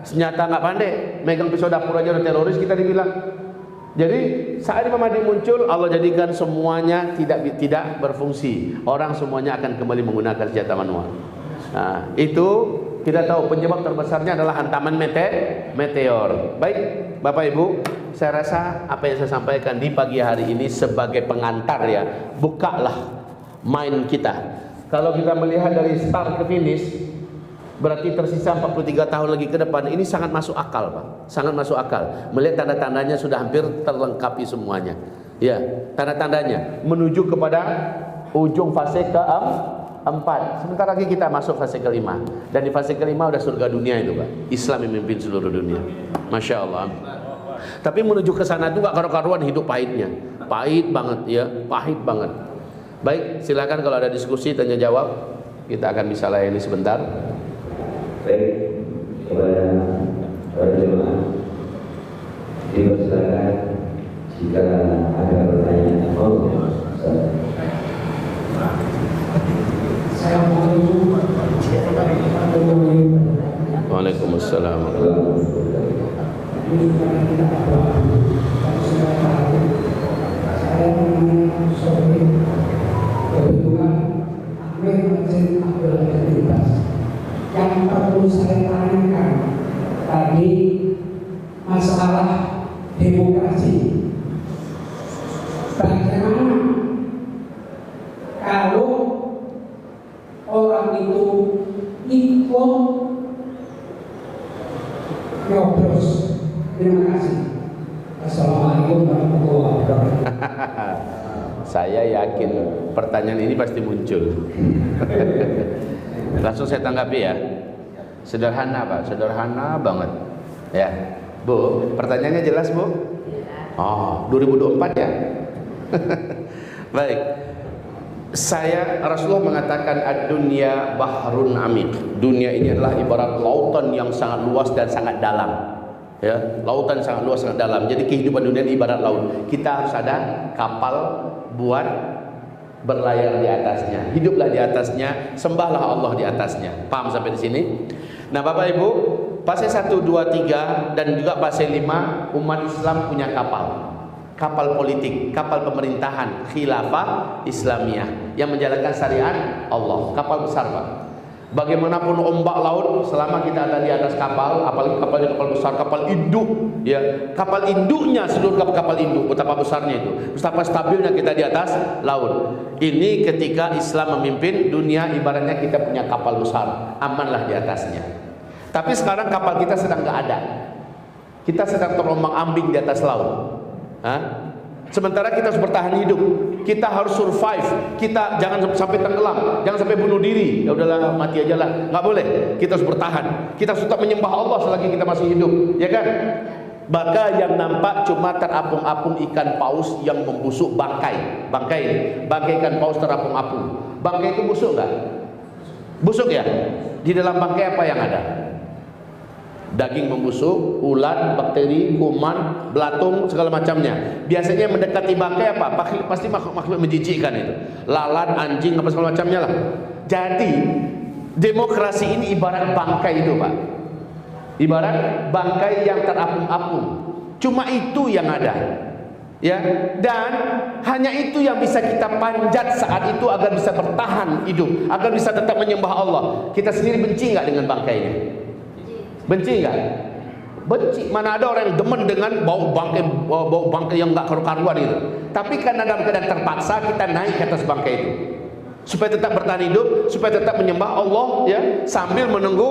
Senjata nggak pandai, megang pisau dapur aja udah teroris kita dibilang. Jadi saat Imam Mahdi muncul, Allah jadikan semuanya tidak berfungsi. Orang semuanya akan kembali menggunakan senjata manual. Nah, itu kita tahu penyebab terbesarnya adalah hantaman meteor. Baik, Bapak Ibu, saya rasa apa yang saya sampaikan di pagi hari ini sebagai pengantar, ya, bukalah mind kita. Kalau kita melihat dari start ke finish, berarti tersisa 43 tahun lagi ke depan. Ini sangat masuk akal, Pak. Sangat masuk akal. Melihat tanda-tandanya sudah hampir terlengkapi semuanya. Ya, tanda-tandanya menuju kepada ujung fase ke-4. Sebentar lagi kita masuk fase ke-5. Dan di fase ke-5 udah surga dunia itu, Pak. Islam yang memimpin seluruh dunia. Masya Allah. Tapi menuju ke sana itu gak karu-karuan hidup pahitnya. Pahit banget, ya, pahit banget. Baik, silakan kalau ada diskusi, tanya jawab, kita akan bisa layani sebentar. Baik, kepada para jemaah, dipersilakan jika ada pertanyaan. Waalaikumsalam. Yang perlu saya tanyakan tadi masalah demokrasi. Bagaimana kalau orang itu ikut nyoblos? Terima kasih. Assalamualaikum warahmatullahi wabarakatuh. Saya yakin pertanyaan ini pasti muncul. Langsung saya tanggapi, ya. Sederhana, Pak, sederhana banget. Ya, Bu, pertanyaannya jelas, Bu? Oh, 2024 ya. Baik. Rasulullah mengatakan ad-dunya bahrun amik. Dunia ini adalah ibarat lautan yang sangat luas dan sangat dalam. Ya, lautan sangat luas, sangat dalam. Jadi kehidupan dunia ini ibarat laut. Kita harus ada kapal buat berlayar di atasnya, hiduplah di atasnya, sembahlah Allah di atasnya. Paham sampai di sini? Nah, Bapak Ibu, fase 1, 2, 3 dan juga fase 5, umat Islam punya kapal politik, kapal pemerintahan, khilafah Islamiyah yang menjalankan syariat Allah. Kapal besar, Pak. Bagaimanapun ombak laut, selama kita ada di atas kapal, apalagi kapalnya kapal besar, kapal induk, ya, kapal induknya, seluruh kapal induk, betapa besarnya itu, betapa stabilnya kita di atas laut. Ini ketika Islam memimpin dunia, ibaratnya kita punya kapal besar, amanlah di atasnya. Tapi sekarang kapal kita sedang nggak ada, kita sedang terombang-ambing di atas laut. Sementara kita harus bertahan hidup, kita harus survive, kita jangan sampai tenggelam, jangan sampai bunuh diri. Ya udahlah, mati aja lah, nggak boleh. Kita harus bertahan, kita harus tetap menyembah Allah selagi kita masih hidup, ya kan? Maka yang nampak cuma terapung-apung ikan paus yang membusuk bangkai ikan paus terapung-apung. Bangkai itu busuk nggak? Busuk, ya. Di dalam bangkai apa yang ada? Daging membusuk, ulat, bakteri, kuman, belatung, segala macamnya. Biasanya mendekati bangkai apa? Pasti makhluk menjijikkan itu. Lalat, anjing, apa segala macamnya lah. Jadi demokrasi ini ibarat bangkai itu, Pak. Ibarat bangkai yang terapung-apung. Cuma itu yang ada, ya. Dan hanya itu yang bisa kita panjat saat itu agar bisa bertahan hidup, agar bisa tetap menyembah Allah. Kita sendiri benci nggak dengan bangkainya? Benci nggak? benci. Mana ada orang yang demen dengan bau bangkai yang enggak karu-karuan itu. Tapi karena dalam keadaan terpaksa kita naik ke atas bangkai itu, supaya tetap bertahan hidup, supaya tetap menyembah Allah ya, sambil menunggu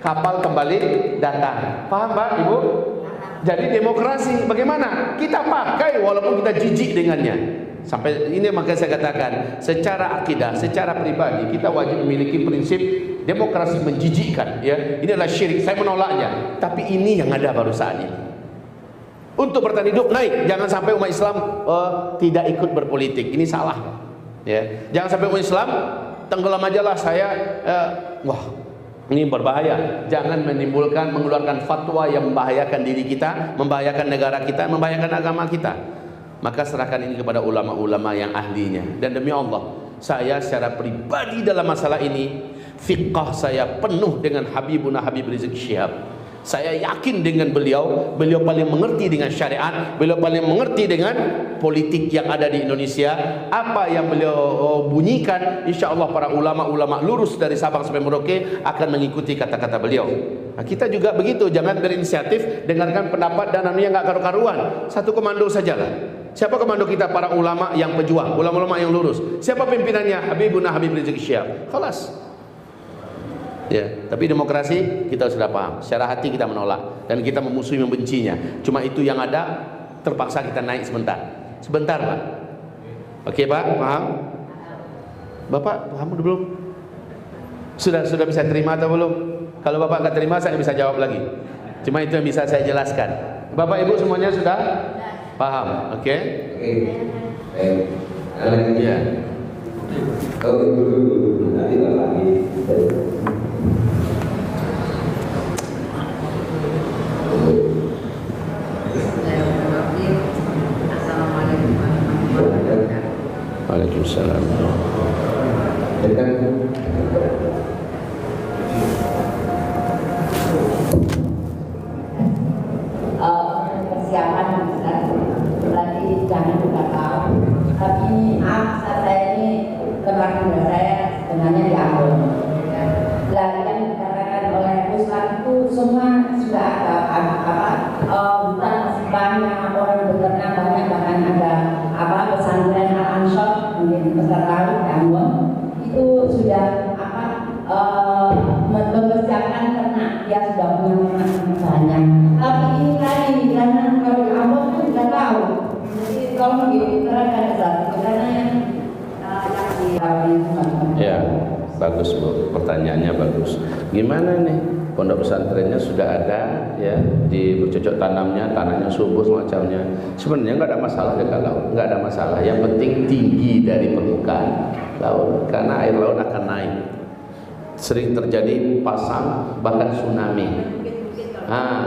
kapal kembali datang. Paham Pak, Ibu? Jadi demokrasi bagaimana? Kita pakai walaupun kita jijik dengannya. Sampai ini maka saya katakan, secara akidah, secara pribadi kita wajib memiliki prinsip demokrasi menjijikkan ya. Ini adalah syirik, saya menolaknya. Tapi ini yang ada baru saat ini. Untuk bertahan hidup naik, jangan sampai umat Islam tidak ikut berpolitik. Ini salah. Ya, jangan sampai umat Islam tenggelam aja lah saya wah, ini berbahaya. Jangan mengeluarkan fatwa yang membahayakan diri kita, membahayakan negara kita, membahayakan agama kita. Maka serahkan ini kepada ulama-ulama yang ahlinya. Dan demi Allah, saya secara pribadi dalam masalah ini, fiqh saya penuh dengan Habibuna Habib Rizik Syihab. Saya yakin dengan beliau paling mengerti dengan syariat, beliau paling mengerti dengan politik yang ada di Indonesia. Apa yang beliau bunyikan, insya Allah para ulama-ulama lurus dari Sabang sampai Merauke akan mengikuti kata-kata beliau. Nah, kita juga begitu, jangan berinisiatif, dengarkan pendapat dan anunya nggak karu-karuan. Satu komando sajalah. Siapa komando kita? Para ulama yang pejuang, ulama-ulama yang lurus. Siapa pimpinannya? Habibuna Habib Rizik Syihab. Khalas. Ya, tapi demokrasi kita sudah paham. Secara hati kita menolak dan kita memusuhi, membencinya. Cuma itu yang ada, terpaksa kita naik sebentar. Sebentar, Pak. Oke, Pak, paham? Bapak paham belum? Sudah bisa terima atau belum? Kalau Bapak nggak terima, saya nggak bisa jawab lagi. Cuma itu yang bisa saya jelaskan. Bapak Ibu semuanya sudah paham? Oke? Ya. Oh, dulu. Nanti lagi. Waalaikumsalam. Persiapan berarti jangan buka tahu. Tapi maaf, saya ini kebakaran saya sebenarnya diambil. Lah yang dikatakan oleh Ustaz itu semua sudah ada hutan masih banyak, orang beternak banyak, bahkan ada pesantren Al-Ansyar mungkin peserta Gambon itu sudah mempersiapkan ternak, dia sudah punya ternak banyak. Tapi ini tadi karena kalau di Ambon kan tidak tahu, jadi tolong diterangkan karena yang ya, bagus Bu, pertanyaannya bagus. Gimana nih? Pondok pesantrennya sudah ada ya, di bercocok tanamnya, tanahnya subur semacamnya. Sebenarnya nggak ada masalah dekat laut, nggak ada masalah. Yang penting tinggi dari permukaan laut, karena air laut akan naik. Sering terjadi pasang bahkan tsunami.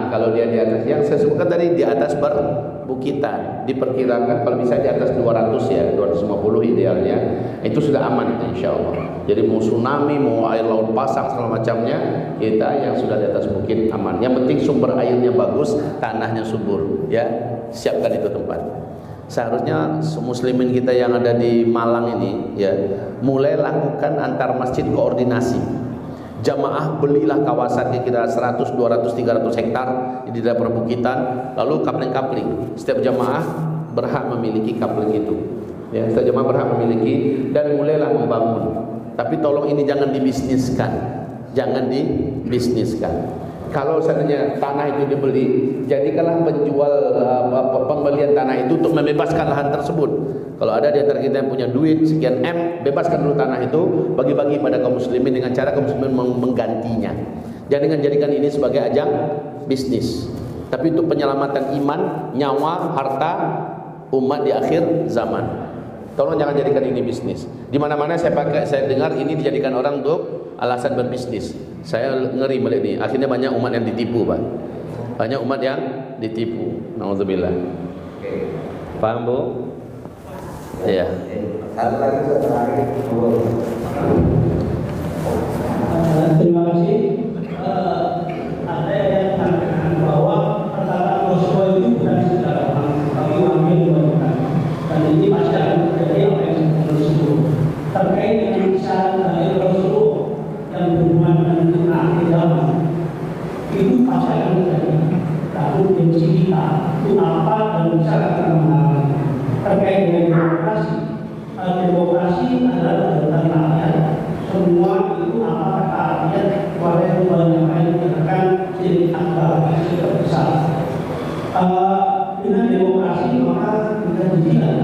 Kalau dia di atas, yang saya sebutkan tadi di atas perbukitan, diperkirakan kalau bisa di atas 200 ya, 250 idealnya, itu sudah aman itu insya Allah. Jadi mau tsunami, mau air laut pasang segala macamnya, kita yang sudah di atas bukit aman. Yang penting sumber airnya bagus, tanahnya subur, ya siapkan itu tempat. Seharusnya muslimin kita yang ada di Malang ini, ya mulai lakukan antar masjid koordinasi. Jamaah belilah kawasan kira-kira 100, 200, 300 hektar di daerah perbukitan, lalu kapling-kapling. Setiap jamaah berhak memiliki kapling itu. Ya, setiap jamaah berhak memiliki dan mulailah membangun. Tapi tolong ini jangan dibisniskan. Jangan dibisniskan. Kalau seandainya tanah itu dibeli, jadikanlah penjual pembelian tanah itu untuk membebaskan lahan tersebut. Kalau ada di antara kita yang punya duit sekian M, bebaskan dulu tanah itu, bagi-bagi pada kaum muslimin dengan cara kaum muslimin menggantinya. Jangan jadikan ini sebagai ajang bisnis, tapi untuk penyelamatan iman, nyawa, harta umat di akhir zaman. Tolong jangan jadikan ini bisnis. Di mana-mana saya dengar ini dijadikan orang untuk alasan berbisnis. Saya ngeri melihat ini. Akhirnya banyak umat yang ditipu, Pak. Banyak umat yang ditipu. Nauzubillah. Paham, Bu? Iya. Satu lagi terakhir. Terima kasih. Ada yang mengatakan bahwa perkataan Rasulullah itu bukan sekedar bagi orang yang dibutuhkan. Dan ini pasti akan terjadi apa yang Rasulullah terkait dengan syarat dari Rasulullah yang berhubungan dengan akhir zaman itu pasti akan terjadi. demokrasi adalah dari rakyat. Semua itu apa kata rakyat boleh menyampaikan dikatakan jadi akbar tidak besar. Dengan demokrasi maka kita didikan.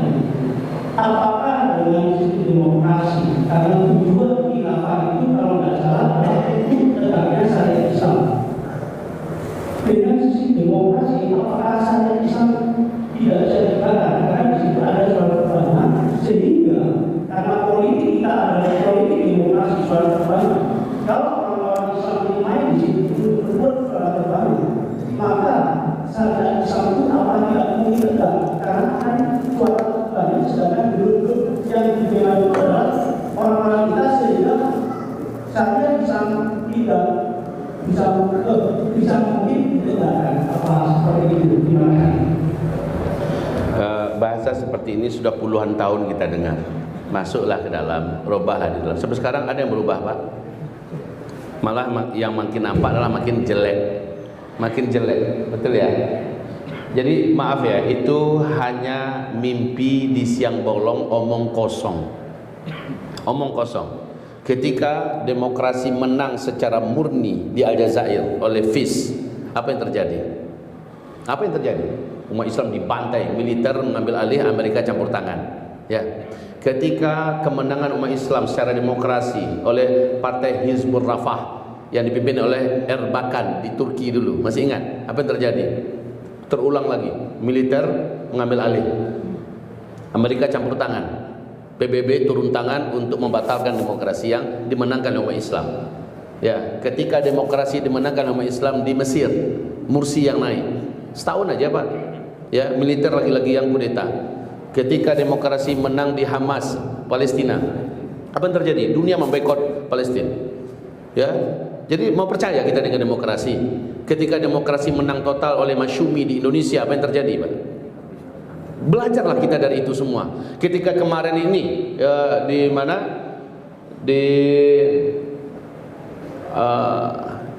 Apakah dengan sistem demokrasi? Karena tujuan khilafah itu kalau tidak salah adalah tegaknya syariat Islam. Dengan sistem demokrasi, apakah syariat Islam tidak bisa ditegakkan? Karena di situ ada suatu perubahan sehingga karena politik kita adalah politik demokrasi suatu perubahan. Kalau orang-orang Islam yang main di situ itu berbuat suatu perubahan, maka syariat Islam itu apa tidak mungkin tegak karena kan suatu perubahan sedangkan dulu yang dibela adalah orang-orang kita sehingga syariat Islam tidak bisa mungkin ditegakkan apa seperti itu. Terima kasih. Bahasa seperti ini sudah puluhan tahun kita dengar. Masuklah ke dalam, robahlah di dalam. Sampai sekarang ada yang berubah, Pak? Malah yang makin nampak adalah makin jelek. Makin jelek, betul ya? Jadi maaf ya, itu hanya mimpi di siang bolong, omong kosong. Omong kosong. Ketika demokrasi menang secara murni di Aljazair oleh FIS, apa yang terjadi? Apa yang terjadi? Umat Islam dibantai, militer mengambil alih, Amerika campur tangan. Ya. Ketika kemenangan umat Islam secara demokrasi oleh Partai Hizbul Rafah yang dipimpin oleh Erbakan di Turki dulu, masih ingat apa yang terjadi? Terulang lagi, militer mengambil alih, Amerika campur tangan, PBB turun tangan untuk membatalkan demokrasi yang dimenangkan oleh umat Islam. Ya, ketika demokrasi dimenangkan oleh umat Islam di Mesir, Mursi yang naik, setahun aja Pak. Ya, militer lagi-lagi yang kudeta. Ketika demokrasi menang di Hamas, Palestina, apa yang terjadi? Dunia memboikot Palestina. Ya, jadi mau percaya kita dengan demokrasi? Ketika demokrasi menang total oleh Masyumi di Indonesia, apa yang terjadi, Pak? Belajarlah kita dari itu semua. Ketika kemarin ini di mana?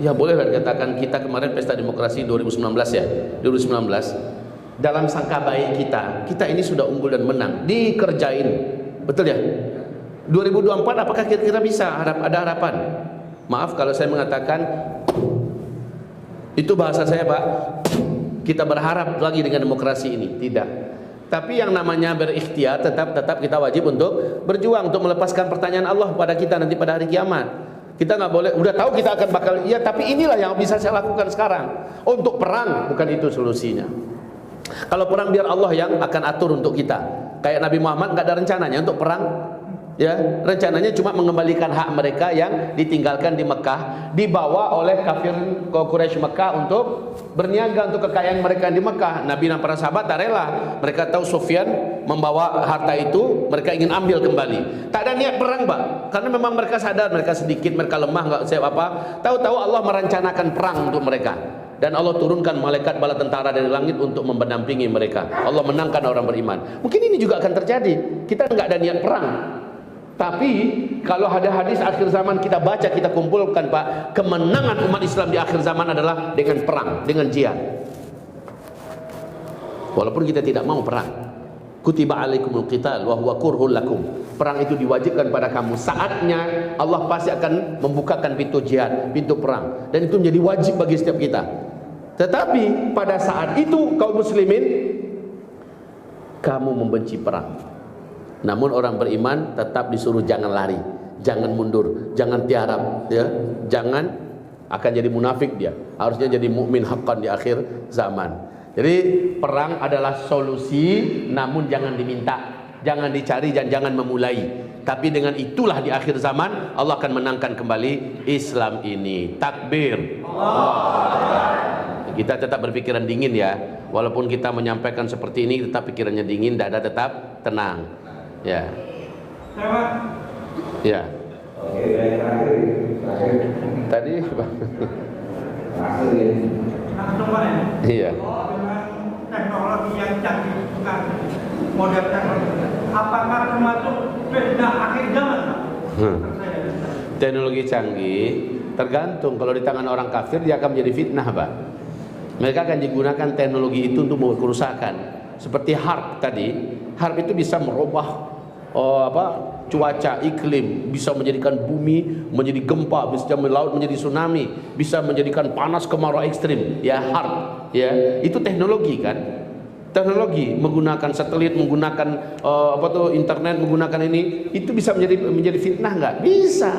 Ya bolehlah dikatakan kita kemarin pesta demokrasi 2019 ya, 2019. Dalam sangka baik kita ini sudah unggul dan menang, dikerjain, betul ya? 2024 apakah kira-kira bisa ada harapan? Maaf kalau saya mengatakan itu bahasa saya Pak, kita berharap lagi dengan demokrasi ini, tidak. Tapi yang namanya berikhtiar tetap kita wajib untuk berjuang untuk melepaskan pertanyaan Allah pada kita nanti pada hari kiamat. Kita nggak boleh, udah tahu kita akan bakal iya, tapi inilah yang bisa saya lakukan sekarang. Untuk perang bukan itu solusinya. Kalau perang biar Allah yang akan atur untuk kita. Kayak Nabi Muhammad nggak ada rencananya untuk perang. Ya, rencananya cuma mengembalikan hak mereka yang ditinggalkan di Mekah, dibawa oleh kafir Quraisy Mekah untuk berniaga untuk kekayaan mereka di Mekah. Nabi dan para sahabat tak rela. Mereka tahu Sufyan membawa harta itu, mereka ingin ambil kembali. Tak ada niat perang, Pak. Karena memang mereka sadar mereka sedikit, mereka lemah, nggak siap apa. Tahu-tahu Allah merencanakan perang untuk mereka. Dan Allah turunkan malaikat bala tentara dari langit untuk mendampingi mereka. Allah menangkan orang beriman. Mungkin ini juga akan terjadi. Kita nggak ada niat perang. Tapi kalau ada hadis akhir zaman kita baca, kita kumpulkan Pak, kemenangan umat Islam di akhir zaman adalah dengan perang, dengan jihad. Walaupun kita tidak mau perang. Kutiba alaikumul qital wa huwa kurhul lakum. Perang itu diwajibkan pada kamu. Saatnya Allah pasti akan membukakan pintu jihad, pintu perang, dan itu menjadi wajib bagi setiap kita. Tetapi pada saat itu kaum muslimin, kamu membenci perang. Namun orang beriman tetap disuruh jangan lari, jangan mundur, jangan tiarap, ya, jangan akan jadi munafik dia. Harusnya jadi mukmin haqqan di akhir zaman. Jadi perang adalah solusi, namun jangan diminta, jangan dicari dan jangan memulai. Tapi dengan itulah di akhir zaman Allah akan menangkan kembali Islam ini. Takbir. Kita tetap berpikiran dingin ya. Walaupun kita menyampaikan seperti ini, tetap pikirannya dingin, dada tetap tenang. Ya. Ya. Oke, terakhir. Tadi iya. Dengan teknologi yang canggih, bukan model teknologi, apakah termasuk fitnah akhir zaman? Teknologi canggih tergantung. Kalau di tangan orang kafir dia akan menjadi fitnah, Pak. Mereka akan digunakan teknologi itu untuk membuat kerusakan. Seperti harp tadi, harp itu bisa merubah cuaca, iklim, bisa menjadikan bumi menjadi gempa, bisa laut menjadi tsunami, bisa menjadikan panas kemarau ekstrim, ya hard, ya itu teknologi kan. Teknologi menggunakan satelit, menggunakan internet, menggunakan ini, itu bisa menjadi fitnah nggak? Bisa.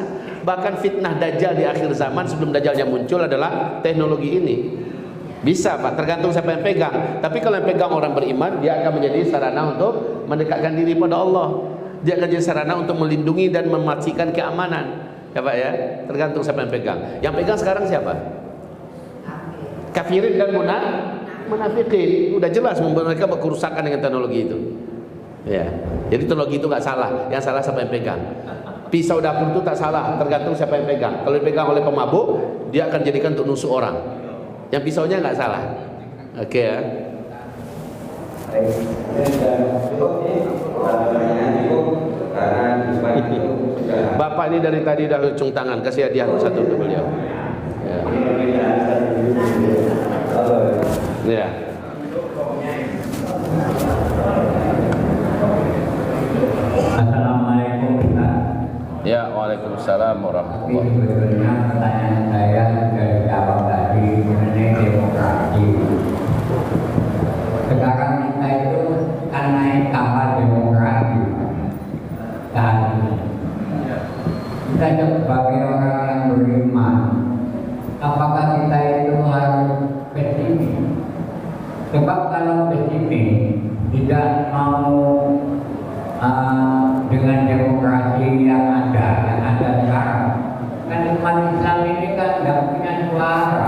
Bahkan fitnah Dajjal di akhir zaman sebelum Dajjalnya muncul adalah teknologi ini. Bisa Pak, tergantung siapa yang pegang. Tapi kalau yang pegang orang beriman, dia akan menjadi sarana untuk mendekatkan diri pada Allah. Dia akan jadi sarana untuk melindungi dan memastikan keamanan. Ya Pak ya, tergantung siapa yang pegang. Yang pegang sekarang siapa? Kafirin dan munafikin. Udah jelas mereka berkerusakan dengan teknologi itu. Ya, jadi teknologi itu nggak salah. Yang salah siapa yang pegang. Pisau dapur itu tak salah, tergantung siapa yang pegang. Kalau dipegang oleh pemabuk, dia akan jadikan untuk nusuk orang. Yang pisaunya nggak salah. Oke ya. Bapak ini dari tadi dah lucung tangan, kasih hadiah satu untuk beliau. Ya. Assalamualaikum Ustaz. Ya, waalaikumsalam warahmatullahi wabarakatuh. Sebetulnya pertanyaan saya sudah dijawab tadi mengenai demokrasi. Sekarang kita itu kan naik kapal demokrasi. Dan kita sebagai orang yang beriman, apakah kita itu harus pesimis? Sebab kalau pesimis tidak mau dengan demokrasi yang ada sekarang, kan umat Islam ini kan nggak punya suara,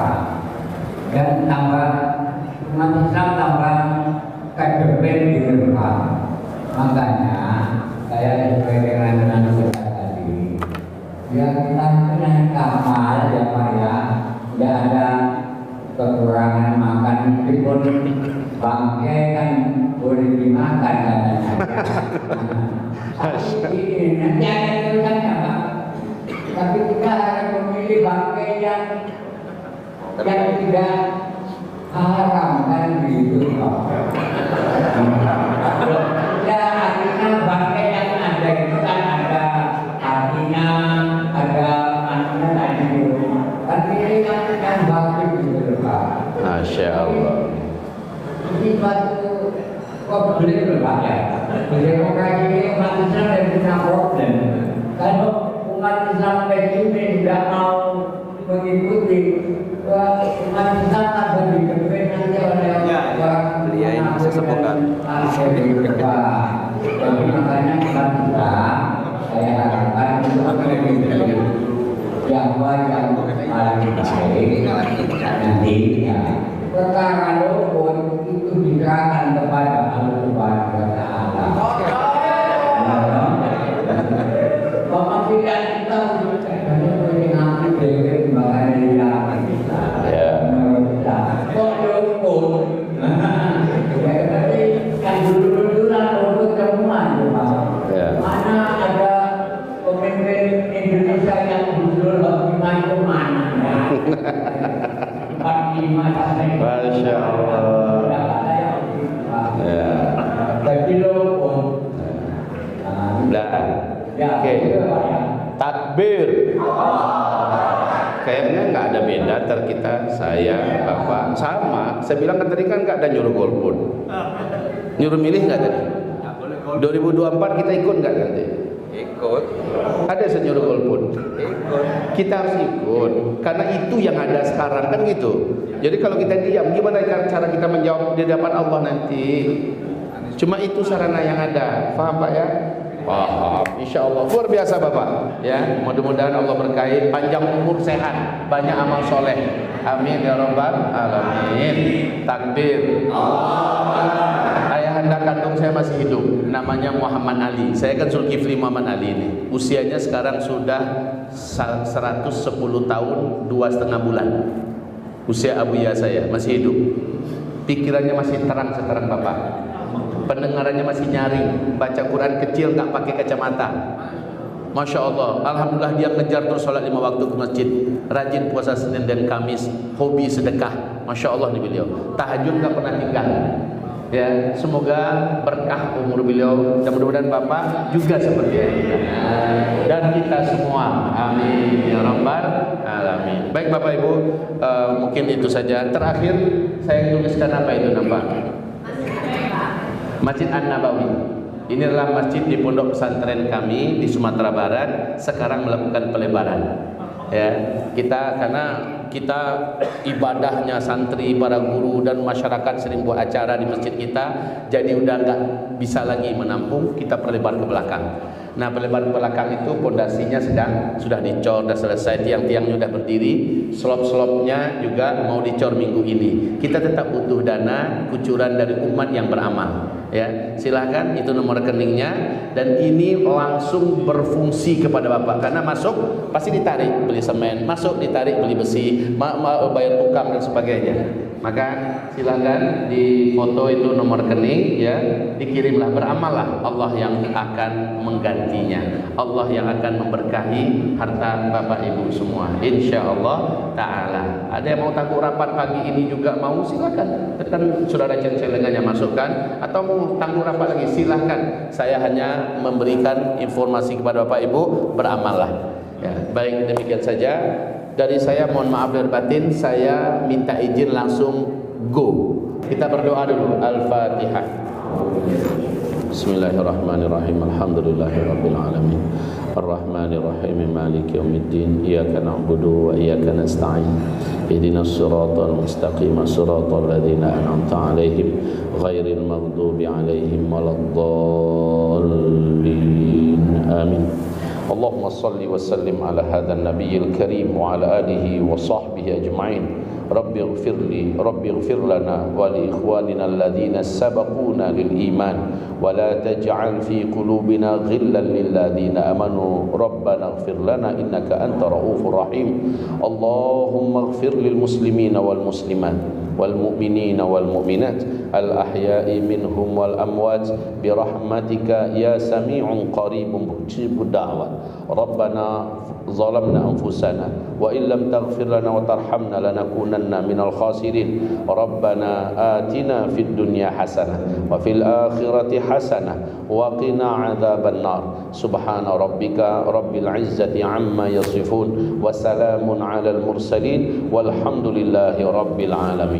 dan tambah umat Islam tambah kedepet di depan. Makanya saya sesuai dengan nasihat tadi, ya kita punya kapal ya Pak ya, tidak ada kekurangan makan, meskipun bangkai kan boleh dimakan katanya. Tapi ini nanti ada tulisannya Pak. Tapi kita harus memilih bangkai yang tidak haram kan gitu Pak. Ya artinya bangkai yang ada itu kan ada artinya, ada maknanya tadi. Tapi ini kan bagus gitu Pak. Masya Allah. Ini suatu problem Pak ya. Demokrasi ini umat Islam yang punya problem. Kalau umat Islam pesimis tidak mau mengikuti, umat Islam akan dikepit nanti oleh orang beliau ini sesepukan. Jadi makanya umat Islam saya harapkan untuk mengikuti Jawa yang paling baik nantinya. Perkara luput itu diserahkan kepada Allah Subhanahu wa Ta'ala. Bapak tidak kita mengambil dari bagian yang kita. Kok luput? Jadi kan dulu luput semua mana ada pemimpin Indonesia yang jujur bagaimana itu mana? Masya Allah. Ya. Oke. Takbir. Kayaknya nggak ada beda antara kita, saya, Bapak, sama. Saya bilang kan tadi kan nggak ada nyuruh golput, nyuruh milih nggak tadi? 2024 kita ikut nggak nanti? Ikut. Ada senyuruh golput. Ikut. Kita harus ikut karena itu yang ada sekarang kan gitu. Jadi kalau kita diam, gimana cara kita menjawab di hadapan Allah nanti? Cuma itu sarana yang ada. Paham Pak ya? Paham. Insya Allah luar biasa Bapak. Ya, mudah-mudahan Allah berkahi, panjang umur, sehat, banyak amal soleh. Amin ya rabbal alamin. Takbir. Ayahanda kandung saya masih hidup, namanya Muhammad Ali. Saya kan Zulkifli Muhammad Ali ini. Usianya sekarang sudah 110 tahun 2,5 bulan. Usia abuya saya masih hidup. Pikirannya masih terang sekarang Bapak. Pendengarannya masih nyaring, baca Quran kecil nggak pakai kacamata. Masya Allah, alhamdulillah dia ngejar terus sholat 5 waktu ke masjid, rajin puasa Senin dan Kamis, hobi sedekah. Masya Allah nih beliau, tahajud nggak pernah tinggal. Ya, semoga berkah umur beliau dan mudah-mudahan Bapak juga seperti kita dan kita semua. Amin ya rabbal alamin. Baik Bapak Ibu, mungkin itu saja. Terakhir saya tuliskan apa itu nampak? Masjid An-Nabawi. Ini adalah masjid di pondok pesantren kami di Sumatera Barat, sekarang melakukan pelebaran. Ya, karena kita ibadahnya santri, para guru dan masyarakat sering buat acara di masjid kita, jadi udah nggak bisa lagi menampung, kita perlebar ke belakang. Nah, perlebar ke belakang itu pondasinya sudah dicor, sudah selesai, tiang-tiangnya sudah berdiri, slop-slopnya juga mau dicor minggu ini. Kita tetap butuh dana kucuran dari umat yang beramal. Ya, silakan itu nomor rekeningnya dan ini langsung berfungsi kepada Bapak karena masuk pasti ditarik beli semen, masuk ditarik beli besi, bayar tukang dan sebagainya. Maka silakan di foto itu nomor rekening ya, dikirimlah, beramallah, Allah yang akan menggantinya. Allah yang akan memberkahi harta Bapak Ibu semua insyaallah taala. Ada yang mau tangguh rapat pagi ini juga mau, silakan. Tekan saudara celengannya masukkan, atau mau tangguh rapat lagi silakan. Saya hanya memberikan informasi kepada Bapak Ibu, beramallah. Ya, baik, demikian saja dari saya. Mohon maaf lahir batin, saya minta izin langsung go. Kita berdoa dulu. Al-Fatihah. Bismillahirrahmanirrahim. Alhamdulillahirabbil alamin. Ar-Rahmanirrahim. Maliki yaumiddin. Iyyaka na'budu wa iyyaka nasta'in. Ihdinas siratal mustaqim. Siratal ladzina an'amta 'alaihim ghairil maghdubi 'alaihim waladdallin. Amin. Allahumma salli wa sallim ala hadzal nabiyil karim wa ala alihi wa sahbihi ajma'in. Rabbi ighfir lana wa li ikhwanina alladhina sabaquna lil iman wa la taj'al fi qulubina ghillan lil ladzina amanu rabbana ighfir lana innaka antar raufur rahim. Allahumma ighfir lil muslimina wal muslimat wal mu'minina wal mu'minat al ahya'i minhum wal amwat bi rahmatika ya sami'un qaribun mujibud da'wat. Rabbana zalamna anfusana wa illam taghfir lana wa tarhamna lanakunanna minal khasirin. Rabbana atina fid dunya hasanah wa fil akhirati hasanah wa qina adzaban nar. Subhana rabbika rabbil izzati amma yasifun wa salamun alal mursalin walhamdulillahi rabbil alamin.